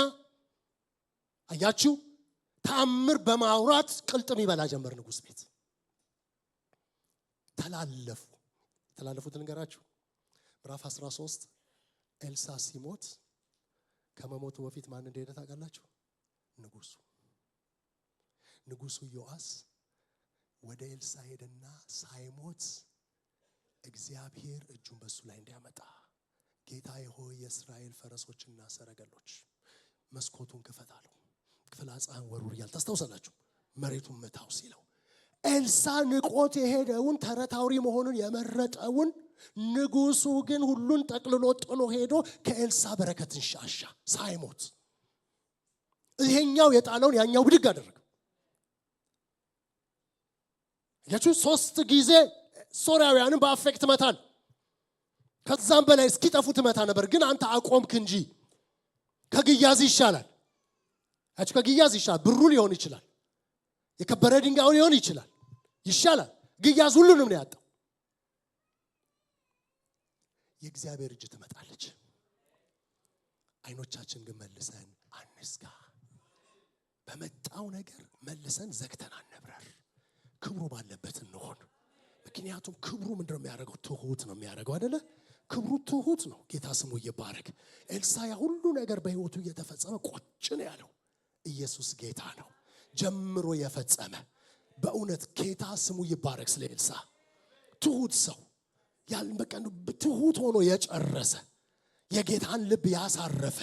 አያችሁ ተአምር በማውራት ቅልጥም ይበላ ጀመር። ንጉስ ቤት ተላለፉት ልንገራችሁ። ምዕራፍ 13 ኤልሳ ሲሞት ከመሞቱ በፊት ማን እንደሄደ ታውቃላችሁ? ንጉሱ ዮአስ ወደ ኤልሳ ሄደና ሳይሞት እግዚአብሔር እጁን በሱ ላይ እንዲያመጣ ጌታዬ ሆይ የእስራኤል ፈረሶችና ሰረገሎች መስኮቱን ክፈት አለው። ፍላጻን ወሩር ይላል። ታስታውሳላችሁ? መሬቱን መታው ሲለው ኤልሳ ንቆት የሄደውን ተረታውሪ መሆኑን የመረጠውን ንጉሱ ግን ሁሉን ጠቅልሎ ጥሎ ሄዶ ከኤልሳ በረከትን ሻሻ ሳይሞት። ይሄኛው የጣለውን ያኛው ብድግ አደረገ። ያቺ 3 ጊዜ ሶርያውያንን በአፌክት መታል። ከዛም በላይ እስኪጠፉ ትመታ ነበር። ግን አንተ አቆምክ እንጂ ከግያዝ ይሻላል። አጭ ከግያዝ ይሻላል። ብሩ ሊሆን ይችላል፣ የከበረ ድንጋዩ ሊሆን ይችላል፣ ይሻላል። ግያዝ ሁሉንም ነው ያጣው። የእግዚአብሔር እጅ ትመጣለች። አይኖቻችን ግን መልሰን አንስጋ። በመጣው ነገር መልሰን ዘግተን አንብረር። ክብሩ ባለበት እንሆን። ምክንያቱም ክብሩ ምንድነው የሚያደርገው? ትሁት ነው የሚያደርገው አይደለ? ክብሩ ትሁት ነው። ጌታ ስሙ ይባረክ። ኤልሳ ያ ሁሉ ነገር በህይወቱ እየተፈጸመ ቁጭ ነው ያለው። ኢየሱስ ጌታ ነው፣ ጀምሮ የፈጸመ በእውነት ጌታ ስሙ ይባረክ። ስለ ኤልሳ ትሁት ሰው በቃ ትሁት ሆኖ የጨረሰ የጌታን ልብ ያሳረፈ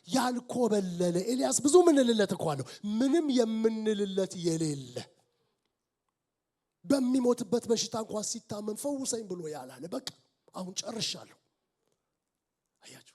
ያልኮበለለ ኤልያስ ብዙ ምንልለት እኮ አለው። ምንም የምንልለት የሌለ በሚሞትበት በሽታ እንኳን ሲታመም ፈውሰኝ ብሎ ያላለ በቃ አሁን ጨርሻለሁ። አያችሁ